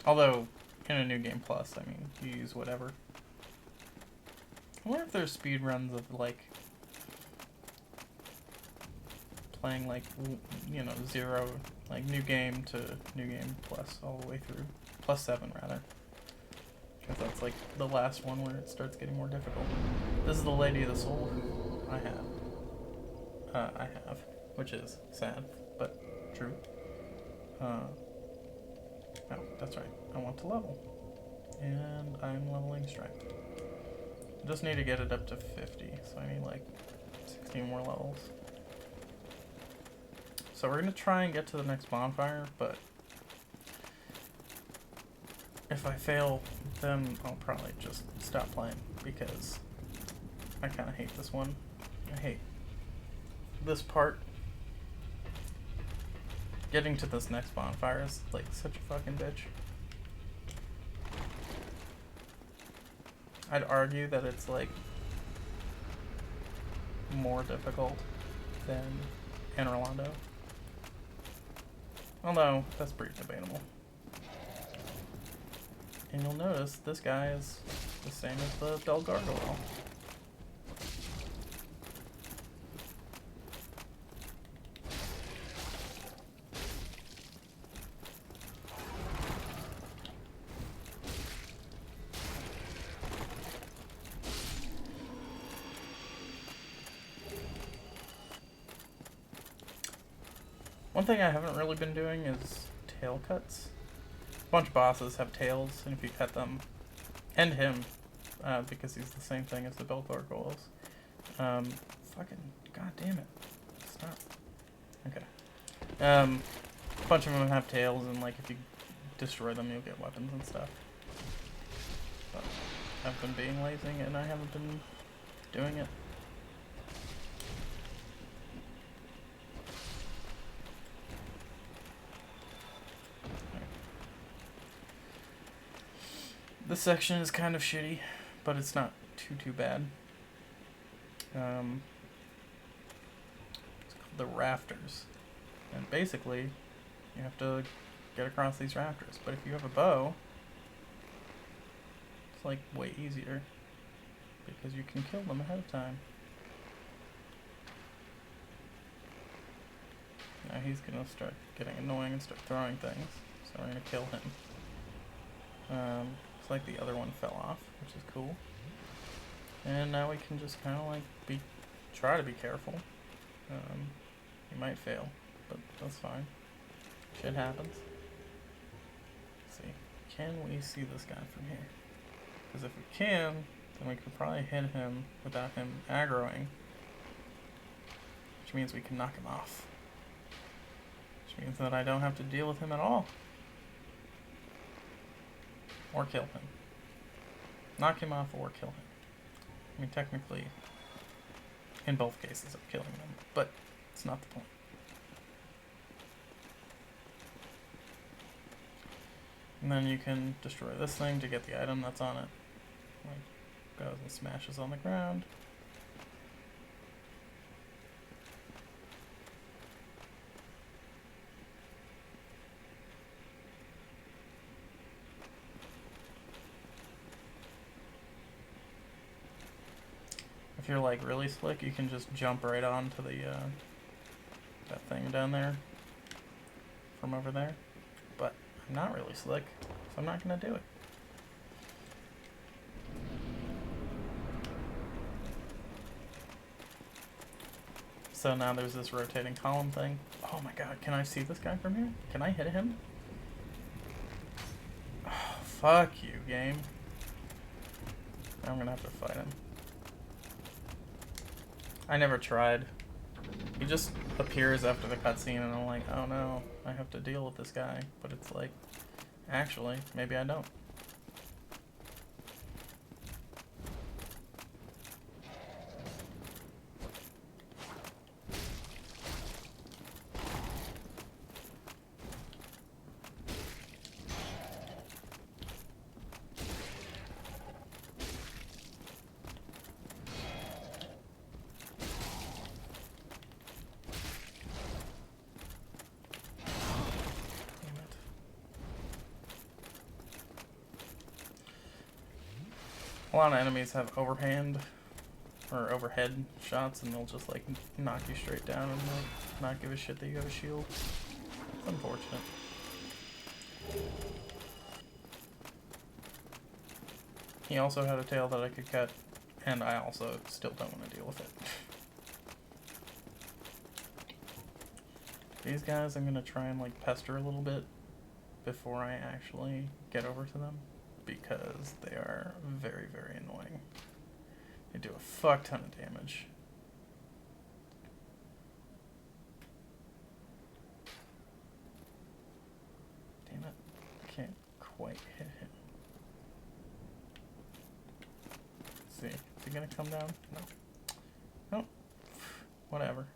Although in a New Game Plus, I mean, you use whatever. I wonder if there's speedruns of like playing like, you know, 0, like New Game to New Game Plus all the way through. Plus 7 rather. Because that's like the last one where it starts getting more difficult. This is the Lady of the Soul who I have, which is sad, but true. Oh, that's right. I want to level. And I'm leveling Strength. I just need to get it up to 50, so I need like 16 more levels. So we're going to try and get to the next bonfire, but if I fail, then I'll probably just stop playing, because I kind of hate this one. I hate this part. Getting to this next bonfire is like such a fucking bitch. I'd argue that it's like more difficult than Anne Rolando. Although, that's pretty debatable. And you'll notice this guy is the same as the Bell Gargoyle. One thing I haven't really been doing is tail cuts. A bunch of bosses have tails, and if you cut them, and him, because he's the same thing as the Bell Gargoyles. Fucking, god damn it. Stop. Okay. A bunch of them have tails, and like if you destroy them, you'll get weapons and stuff. But I've been being lazy, and I haven't been doing it. This section is kind of shitty, but it's not too bad. It's called the rafters. And basically, you have to get across these rafters. But if you have a bow, it's like way easier, because you can kill them ahead of time. Now he's gonna start getting annoying and start throwing things, so we're gonna kill him. Looks like the other one fell off, which is cool. And now we can just kind of like try to be careful. You might fail, but that's fine. Shit happens. Let's see, can we see this guy from here? Because if we can, then we could probably hit him without him aggroing, which means we can knock him off. Which means that I don't have to deal with him at all. Or kill him. Knock him off or kill him. I mean, technically, in both cases, I'm killing them, but it's not the point. And then you can destroy this thing to get the item that's on it. Like, goes and smashes on the ground. If you're like really slick, you can just jump right onto the that thing down there from over there. But I'm not really slick, so I'm not gonna do it. So now there's this rotating column thing. Oh my god, can I see this guy from here? Can I hit him? Oh, fuck you, game. I'm gonna have to fight him. I never tried. He just appears after the cutscene and I'm like, oh no, I have to deal with this guy. But it's like, actually, maybe I don't. A lot of enemies have overhand or overhead shots and they'll just like knock you straight down and like not give a shit that you have a shield. It's unfortunate. He also had a tail that I could cut, and I also still don't want to deal with it. These guys I'm gonna try and like pester a little bit before I actually get over to them, because they are very, very annoying. They do a fuck ton of damage. Damn it, I can't quite hit him. Let's see, is he gonna come down? No. Nope. Whatever.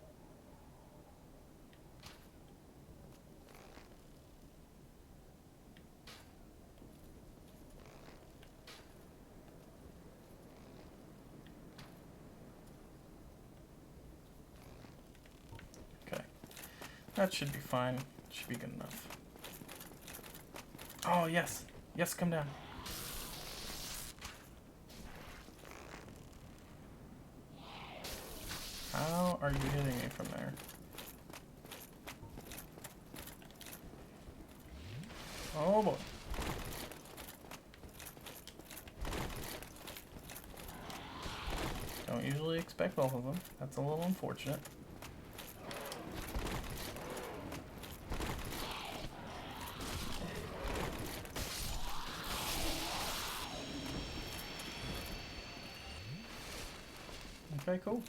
That should be fine. Should be good enough. Oh, yes. Yes, come down. How are you hitting me from there? Oh, boy. Don't usually expect both of them. That's a little unfortunate. Okay, cool.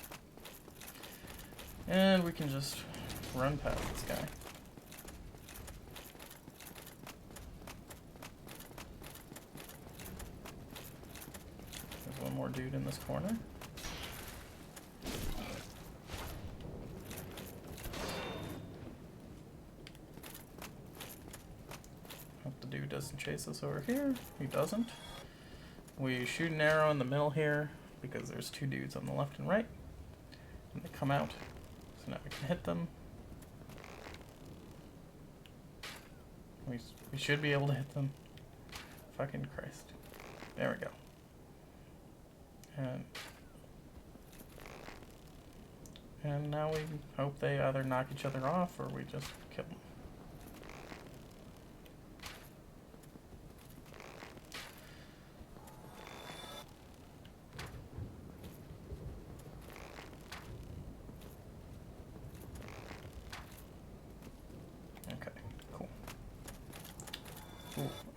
And we can just run past this guy. There's one more dude in this corner. Hope the dude doesn't chase us over here. He doesn't. We shoot an arrow in the middle here, because there's two dudes on the left and right, and they come out, so now we can hit them. We should be able to hit them. Fucking Christ. There we go. And now we hope they either knock each other off or we just kill them.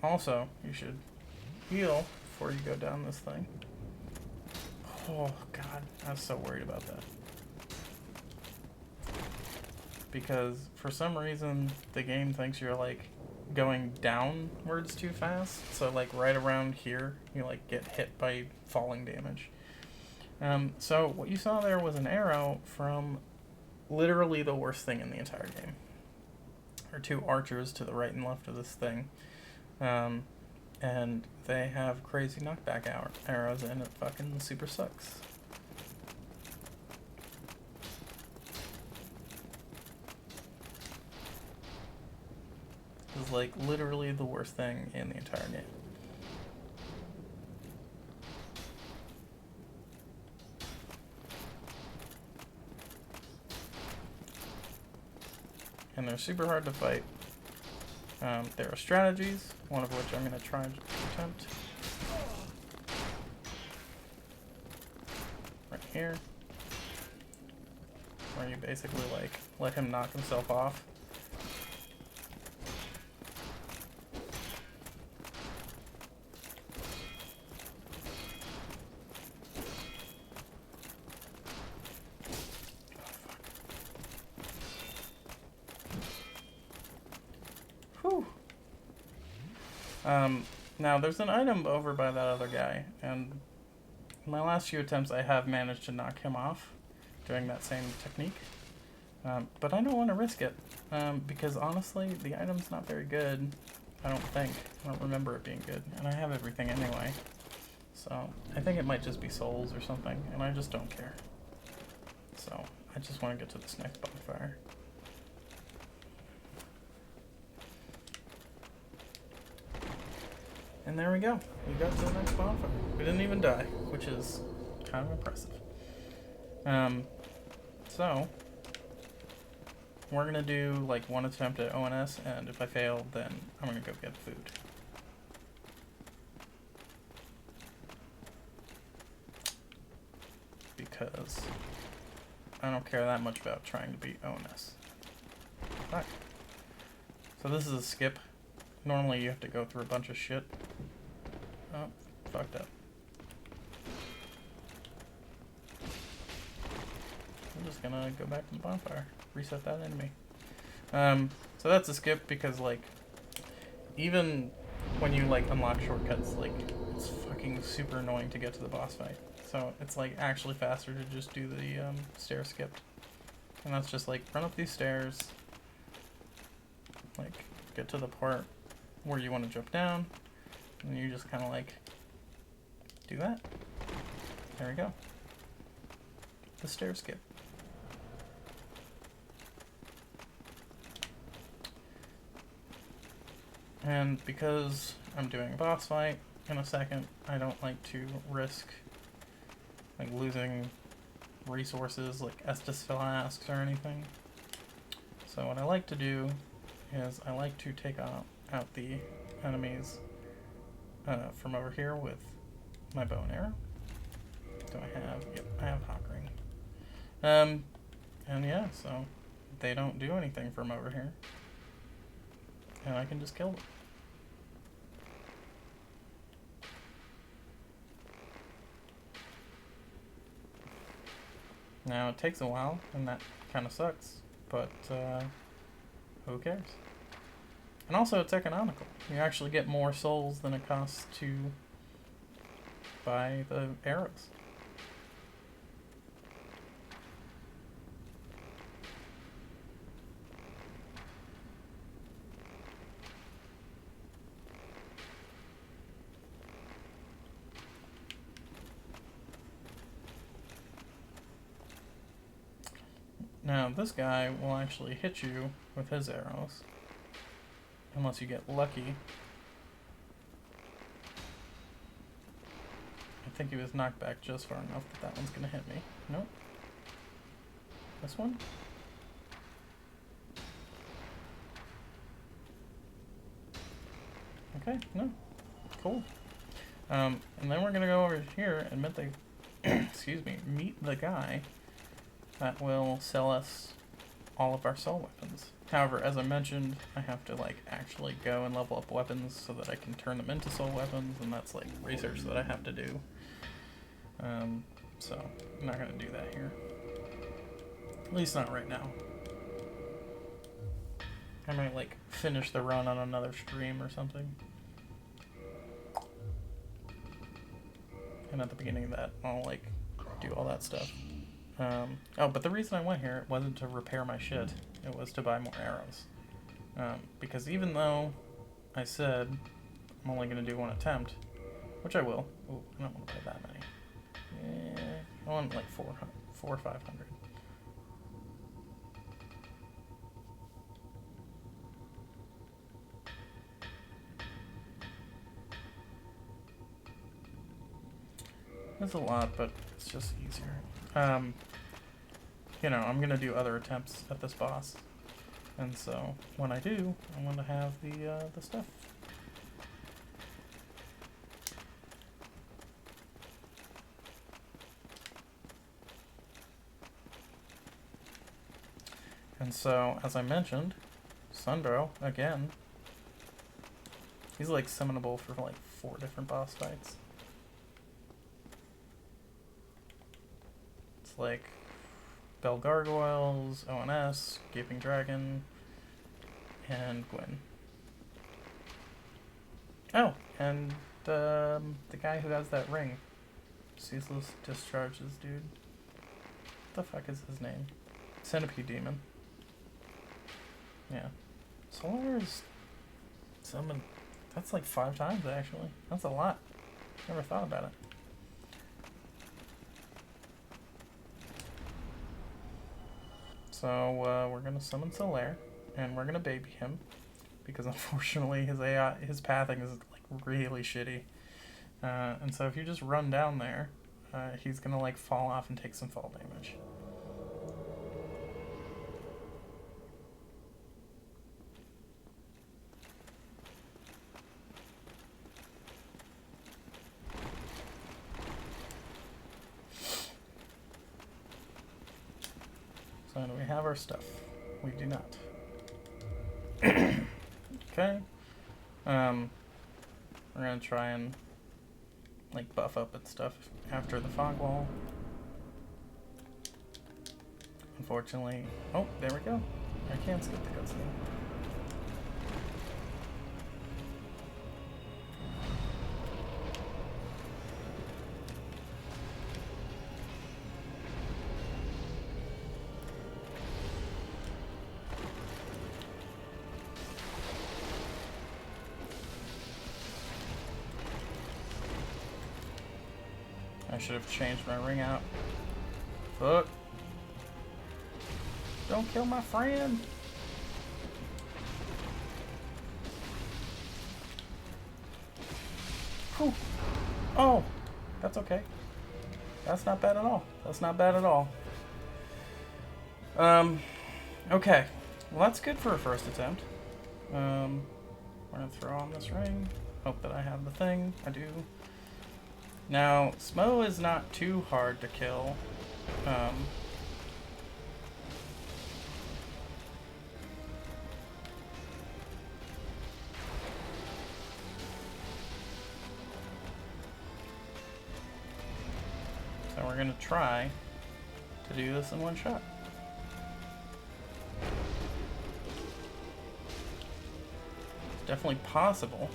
Also, you should heal before you go down this thing. Oh god, I was so worried about that. Because for some reason the game thinks you're like going downwards too fast. So like right around here you like get hit by falling damage. So what you saw there was an arrow from literally the worst thing in the entire game. There are two archers to the right and left of this thing. And they have crazy knockback arrows, and it fucking super sucks. It's like literally the worst thing in the entire game. and they're super hard to fight. There are strategies, one of which I'm going to try and attempt. Right here. Where you basically, like, let him knock himself off. Whew. Now there's an item over by that other guy, and in my last few attempts I have managed to knock him off doing that same technique. But I don't want to risk it, because honestly, the item's not very good, I don't think. I don't remember it being good, and I have everything anyway. So, I think it might just be souls or something, and I just don't care. So, I just want to get to this next bonfire. And there we go. We got to the next bonfire. We didn't even die, which is kind of impressive. So, we're going to do like one attempt at ONS, and if I fail, then I'm going to go get food. Because I don't care that much about trying to beat ONS. Alright. So this is a skip. Normally you have to go through a bunch of shit. Oh, fucked up. I'm just gonna go back to the bonfire. Reset that enemy. So that's a skip because, like, even when you, like, unlock shortcuts, like, it's fucking super annoying to get to the boss fight. So it's, like, actually faster to just do the stair skip. And that's just, like, run up these stairs, like, get to the part where you want to jump down, and you just kind of, like, do that. There we go. The stair skip. And because I'm doing a boss fight in a second, I don't like to risk, like, losing resources like Estus flasks or anything. So what I like to do is I like to take out the enemies from over here with my bow and arrow. Do I have? Yep, I have Hawk Ring. And yeah, so they don't do anything from over here, and I can just kill them. Now, it takes a while, and that kind of sucks, but who cares? And also, it's economical. You actually get more souls than it costs to buy the arrows. Now, this guy will actually hit you with his arrows, unless you get lucky. I think he was knocked back just far enough that that one's gonna hit me. Nope. This one? Okay, no. Cool. And then we're gonna go over here and meet the excuse me, meet the guy that will sell us all of our soul weapons. However, as I mentioned, I have to, like, actually go and level up weapons so that I can turn them into soul weapons, and that's, like, research that I have to do. So I'm not gonna do that here. At least not right now. I might, like, finish the run on another stream or something. And at the beginning of that, I'll, like, do all that stuff. Oh, but the reason I went here wasn't to repair my shit. It was to buy more arrows. Because even though I said I'm only going to do one attempt, which I will. Ooh, I don't want to pay that many. Yeah, I want like 400 or 500. That's a lot, but it's just easier. You know, I'm gonna do other attempts at this boss. And so when I do, I want to have the stuff. And so, as I mentioned, Sundro, again, he's like summonable for like 4 different boss fights. It's like Bell Gargoyles, ONS, Gaping Dragon, and Gwyn. Oh, and the guy who has that ring. Ceaseless Discharges, dude. What the fuck is his name? Centipede Demon. Yeah. Solar's summoned. That's like 5 times, actually. That's a lot. Never thought about it. So, we're gonna summon Solaire, and we're gonna baby him, because unfortunately his AI, his pathing is like really shitty. And so if you just run down there, he's gonna like fall off and take some fall damage. So do we have our stuff? We do not. Okay. We're gonna try and like buff up and stuff after the fog wall. Unfortunately, oh, there we go. I can't skip the cutscene. I should have changed my ring out. Fuck. Don't kill my friend. Whew. Oh, that's okay. That's not bad at all. That's not bad at all. Okay. Well, that's good for a first attempt. We're gonna throw on this ring. Hope that I have the thing. I do. Now, Smo is not too hard to kill. So we're gonna try to do this in one shot. It's definitely possible.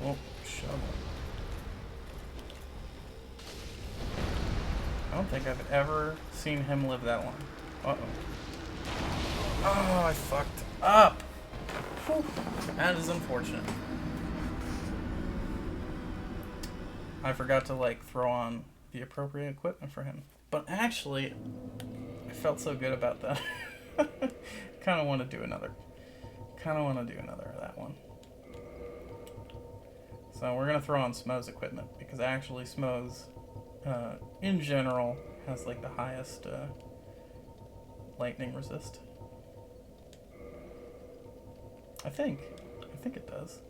Oh, shovel. I don't think I've ever seen him live that long. Uh-oh. Oh, I fucked up. Whew. That is unfortunate. I forgot to, like, throw on the appropriate equipment for him. But actually, I felt so good about that. Kind of want to do another. Kind of want to do another of that one. So we're going to throw on Smo's equipment, because actually Smo's, in general, has like the highest lightning resist. I think it does.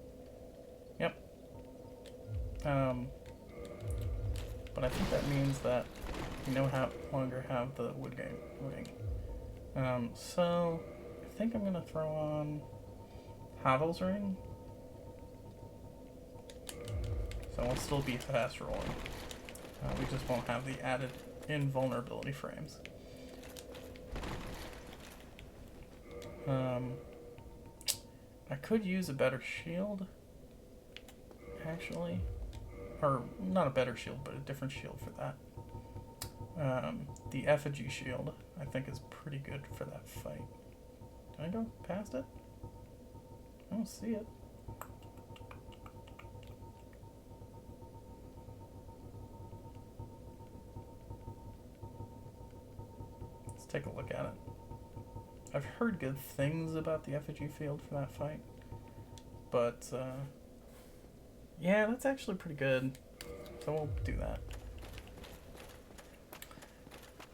Yep. But I think that means that we no longer have the Woodgang ring. So I think I'm going to throw on Havel's ring. So we'll still be fast rolling. We just won't have the added invulnerability frames. I could use a better shield, actually. Or, not a better shield, but a different shield for that. The effigy shield, I think, is pretty good for that fight. Did I go past it? I don't see it. take a look at it. I've heard good things about the effigy field for that fight. But, yeah, that's actually pretty good. So we'll do that.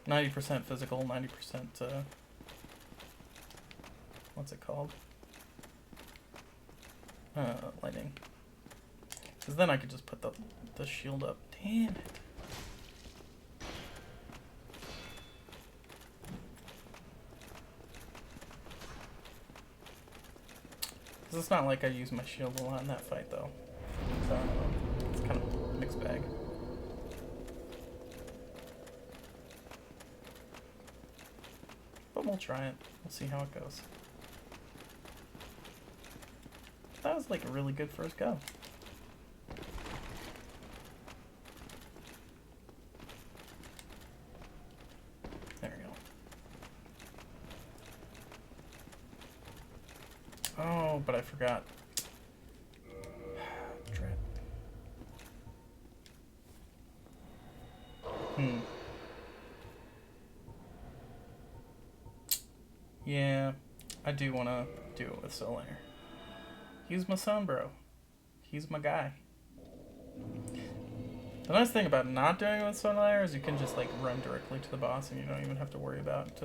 90% physical, 90%, what's it called? Lightning. Because then I could just put the shield up. Damn it. Because it's not like I use my shield a lot in that fight, though. So, it's kind of a mixed bag. But we'll try it. We'll see how it goes. That was like a really good first go. There we go. Oh, but I forgot. Dread. Yeah, I do want to do it with Solaire. He's my son, bro. He's my guy. The nice thing about not doing it with Solaire is you can just like run directly to the boss and you don't even have to worry about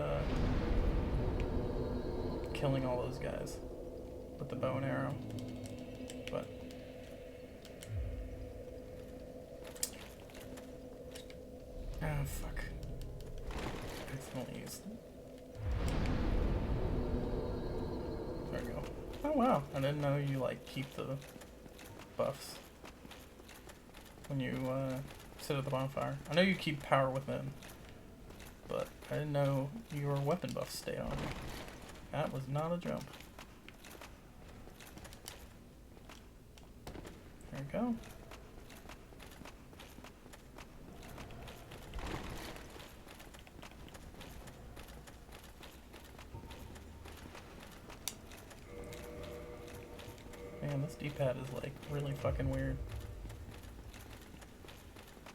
killing all those guys with the bow and arrow. But ah, fuck. I accidentally used. There we go. Oh wow, I didn't know you like keep the buffs when you sit at the bonfire. I know you keep power within, but I didn't know your weapon buffs stay on. That was not a jump. There we go. Man, this D-pad is like really fucking weird.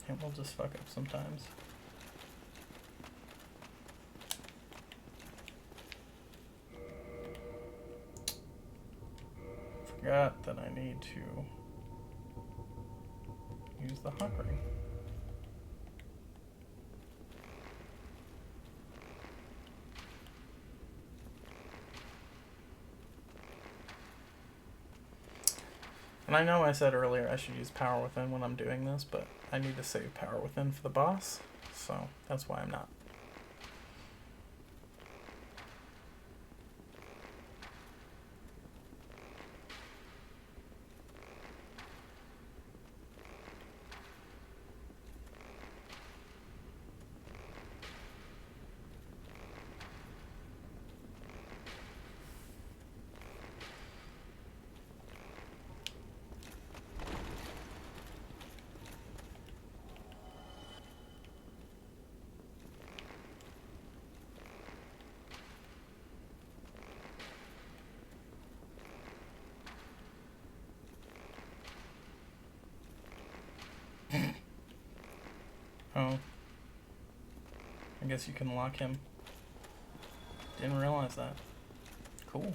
And we'll just fuck up sometimes. Forgot that I need to use the hawk ring. And I know I said earlier I should use power within when I'm doing this, but I need to save power within for the boss, so that's why I'm not. Oh. I guess you can lock him. Didn't realize that. Cool.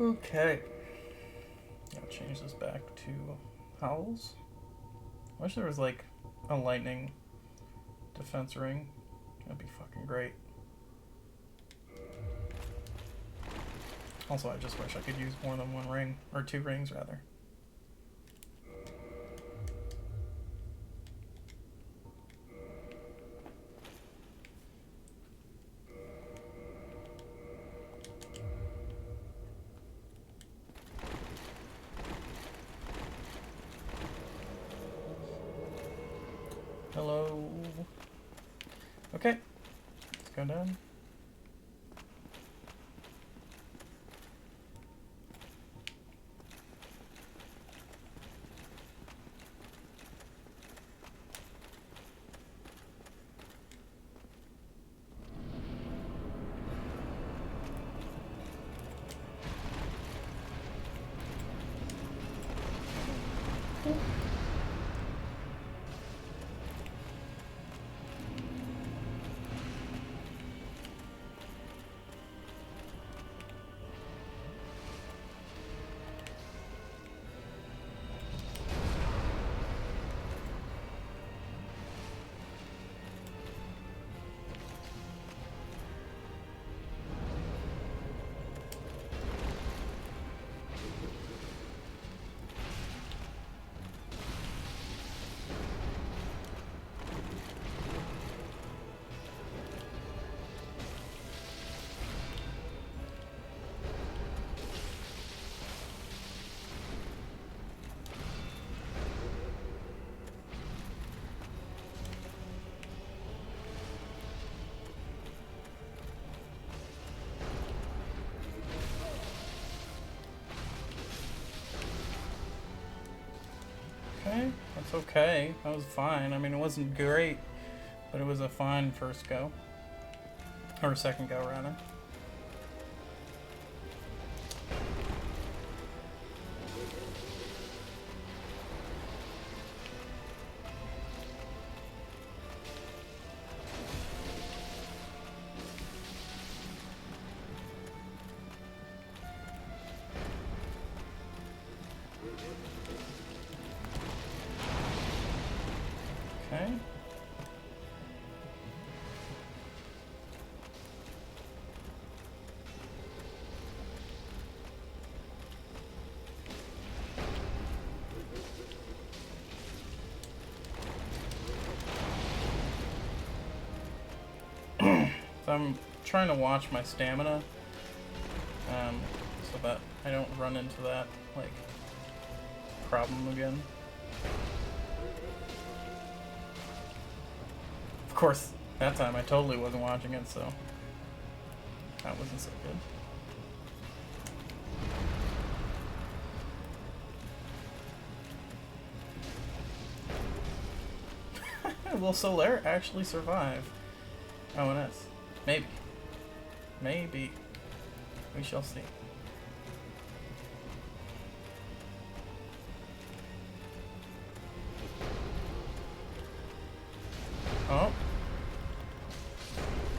Okay. I'll change this back to Howls. I wish there was like a lightning defense ring. That'd be fucking great. Also, I just wish I could use more than one ring, or two rings rather. Hello. Okay. Let's go down. Okay, that's okay. That was fine. I mean, it wasn't great, but it was a fine first go. Or second go, rather. Okay. So I'm trying to watch my stamina, so that I don't run into that, like, problem again. Of course, that time I totally wasn't watching it, so that wasn't so good. Will Solaire actually survive ONS? Maybe. Maybe. We shall see. Oh.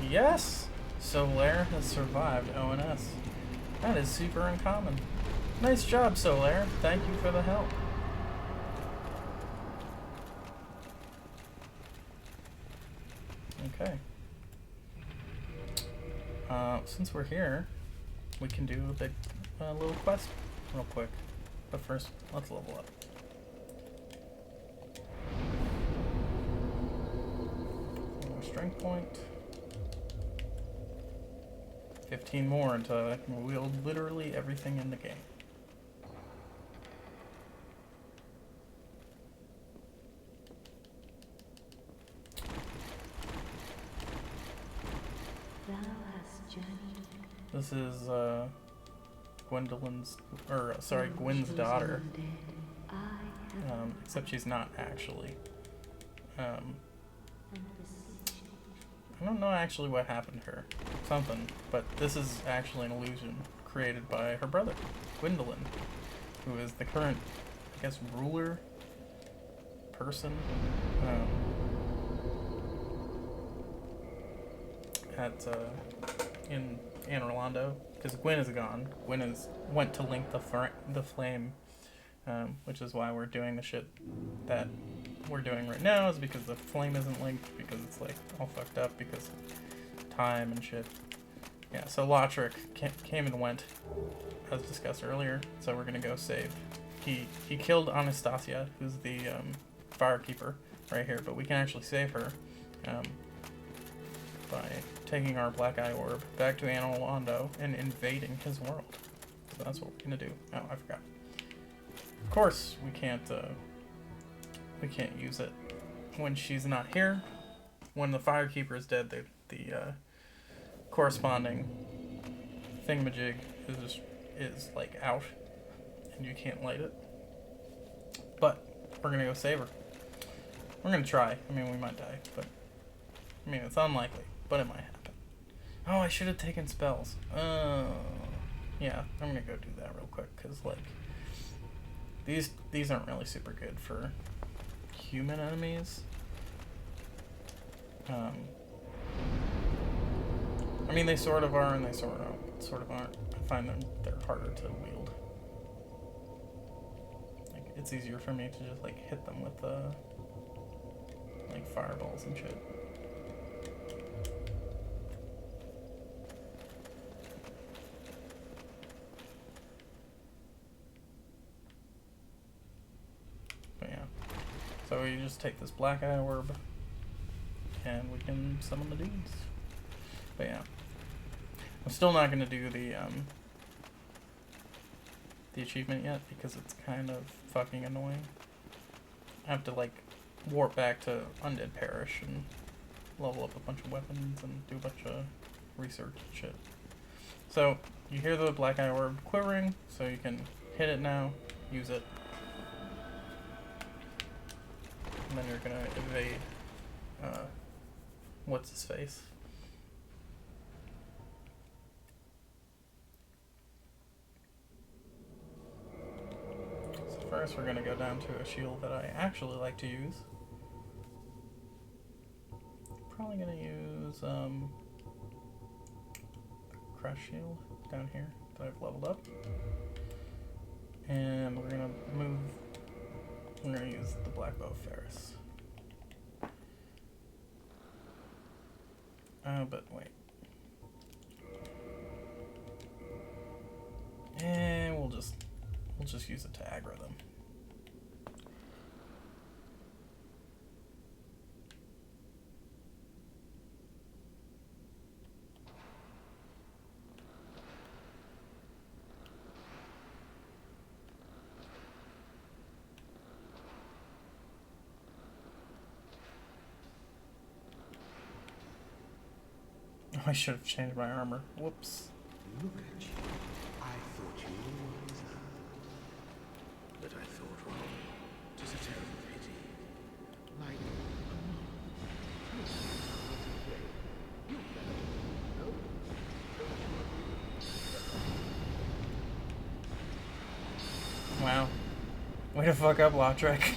Yes! Solaire has survived ONS. That is super uncommon. Nice job, Solaire. Thank you for the help. Okay. Since we're here, we can do a big little quest real quick. But first, let's level up. Strength point. 15 more until I can wield literally everything in the game. Thou hast journeyed. This is Gwendolyn's, or sorry, Gwen's daughter. Except she's not actually. I don't know actually what happened to her. Something. But this is actually an illusion created by her brother, Gwendolyn, who is the current, I guess, ruler person at in Anne Orlando, because Gwen is gone. Gwen went to link the flame, which is why we're doing the shit that we're doing right now, is because the flame isn't linked, because it's like all fucked up because time and shit. Yeah, so Lothric came and went, as discussed earlier, so we're gonna go save. He killed Anastasia, who's the firekeeper right here, but we can actually save her by taking our Black Eye Orb back to Anne Orlando and invading his world. So that's what we're gonna do. Oh, I forgot. Of course, we can't use it when she's not here, when the Firekeeper is dead, the corresponding thingamajig is like out, and you can't light it. But we're gonna go save her. We're gonna try. I mean, we might die, but I mean, it's unlikely, but it might happen. Oh, I should have taken spells. Yeah, I'm gonna go do that real quick, because like these aren't really super good for human enemies. I mean, they sort of are and they sort of aren't. I find they're harder to wield. Like, it's easier for me to just like hit them with like fireballs and shit. But yeah. So we just take this black eye orb and we can summon the dudes. But yeah. I'm still not gonna do the achievement yet because it's kind of fucking annoying. I have to like warp back to Undead Parish and level up a bunch of weapons and do a bunch of research and shit. So you hear the black eye orb quivering, so you can hit it now, use it, and then you're gonna evade what's his face. So first we're gonna go down to a shield that I actually like to use. Probably gonna use Crush Shield down here that I've leveled up. And we're gonna use the Black Bow of Ferris. But wait. And we'll just use it to aggro them. I should have changed my armor. Whoops. Look at you. I thought you were wiser. But I thought wrong. 'Tis a terrible pity. Like Wow. Way to fuck up, Lautrec.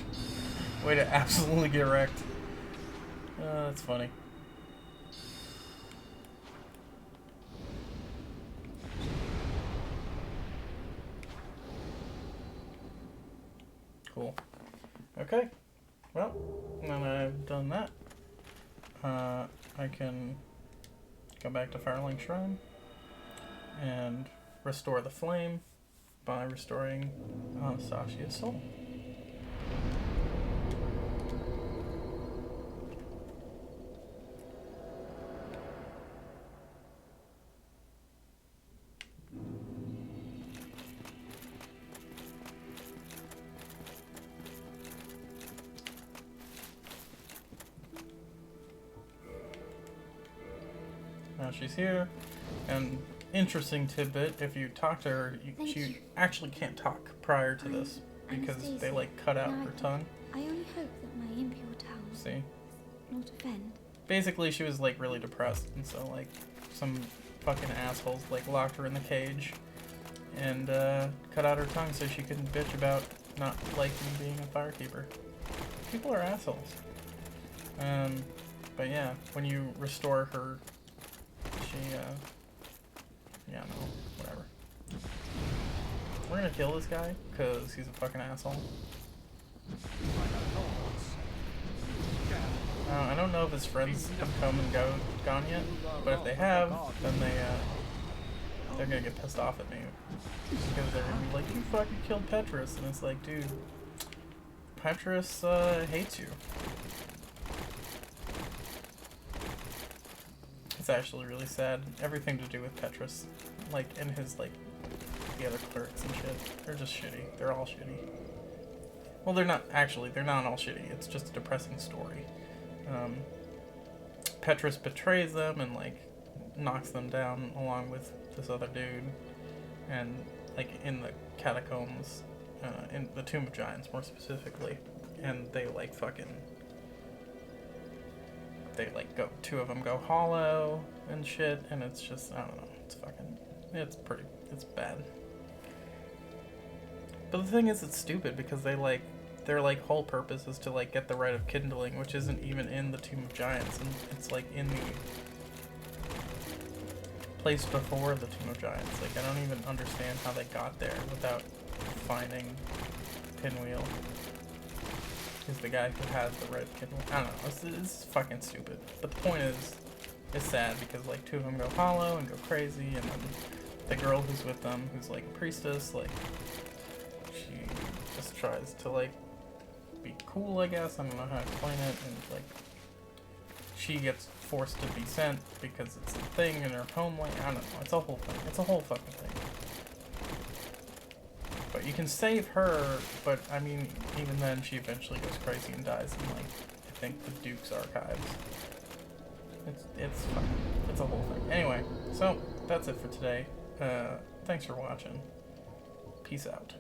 Way to absolutely get wrecked. That's funny. Cool. Okay. Well, now that I've done that, I can go back to Firelink Shrine and restore the flame by restoring Anastasia's soul. Now she's here, and interesting tidbit, if you talk to her, she actually can't talk prior to this, because they like cut out her tongue. I only hope that my impure tongue See? not offend. Basically, she was like really depressed, and so like some fucking assholes like locked her in the cage and cut out her tongue so she couldn't bitch about not liking being a firekeeper. People are assholes. But yeah, when you restore her, yeah, no, whatever. We're gonna kill this guy, cause he's a fucking asshole. I don't know if his friends have come and gone yet, but if they have, then they're gonna get pissed off at me. Because they're gonna be like, you fucking killed Petrus, and it's like, dude, Petrus hates you. It's actually really sad. Everything to do with Petrus, like, and his, like, the other clerks and shit, they're just shitty. They're all shitty. Well, they're not actually. They're not all shitty. It's just a depressing story. Petrus betrays them and like knocks them down along with this other dude, and like in the catacombs, in the Tomb of Giants more specifically, and they like fucking. They like go. Two of them go hollow and shit, and it's just I don't know. It's fucking. It's bad. But the thing is, it's stupid because they like. Their like whole purpose is to like get the Rite of Kindling, which isn't even in the Tomb of Giants, and it's like in the place before the Tomb of Giants. Like I don't even understand how they got there without finding Pinwheel. Is the guy who has the Rite of Kindling? I don't know. It's fucking stupid. The point is, it's sad because like two of them go hollow and go crazy, and then the girl who's with them, who's like a priestess, like she just tries to like be cool, I guess. I don't know how to explain it, and like she gets forced to be sent because it's a thing in her homeland. I don't know. It's a whole thing. It's a whole fucking thing. But you can save her, but I mean, even then, she eventually goes crazy and dies in like I think the Duke's archives. It's fun. It's a whole thing. Anyway, so that's it for today. Thanks for watching. Peace out.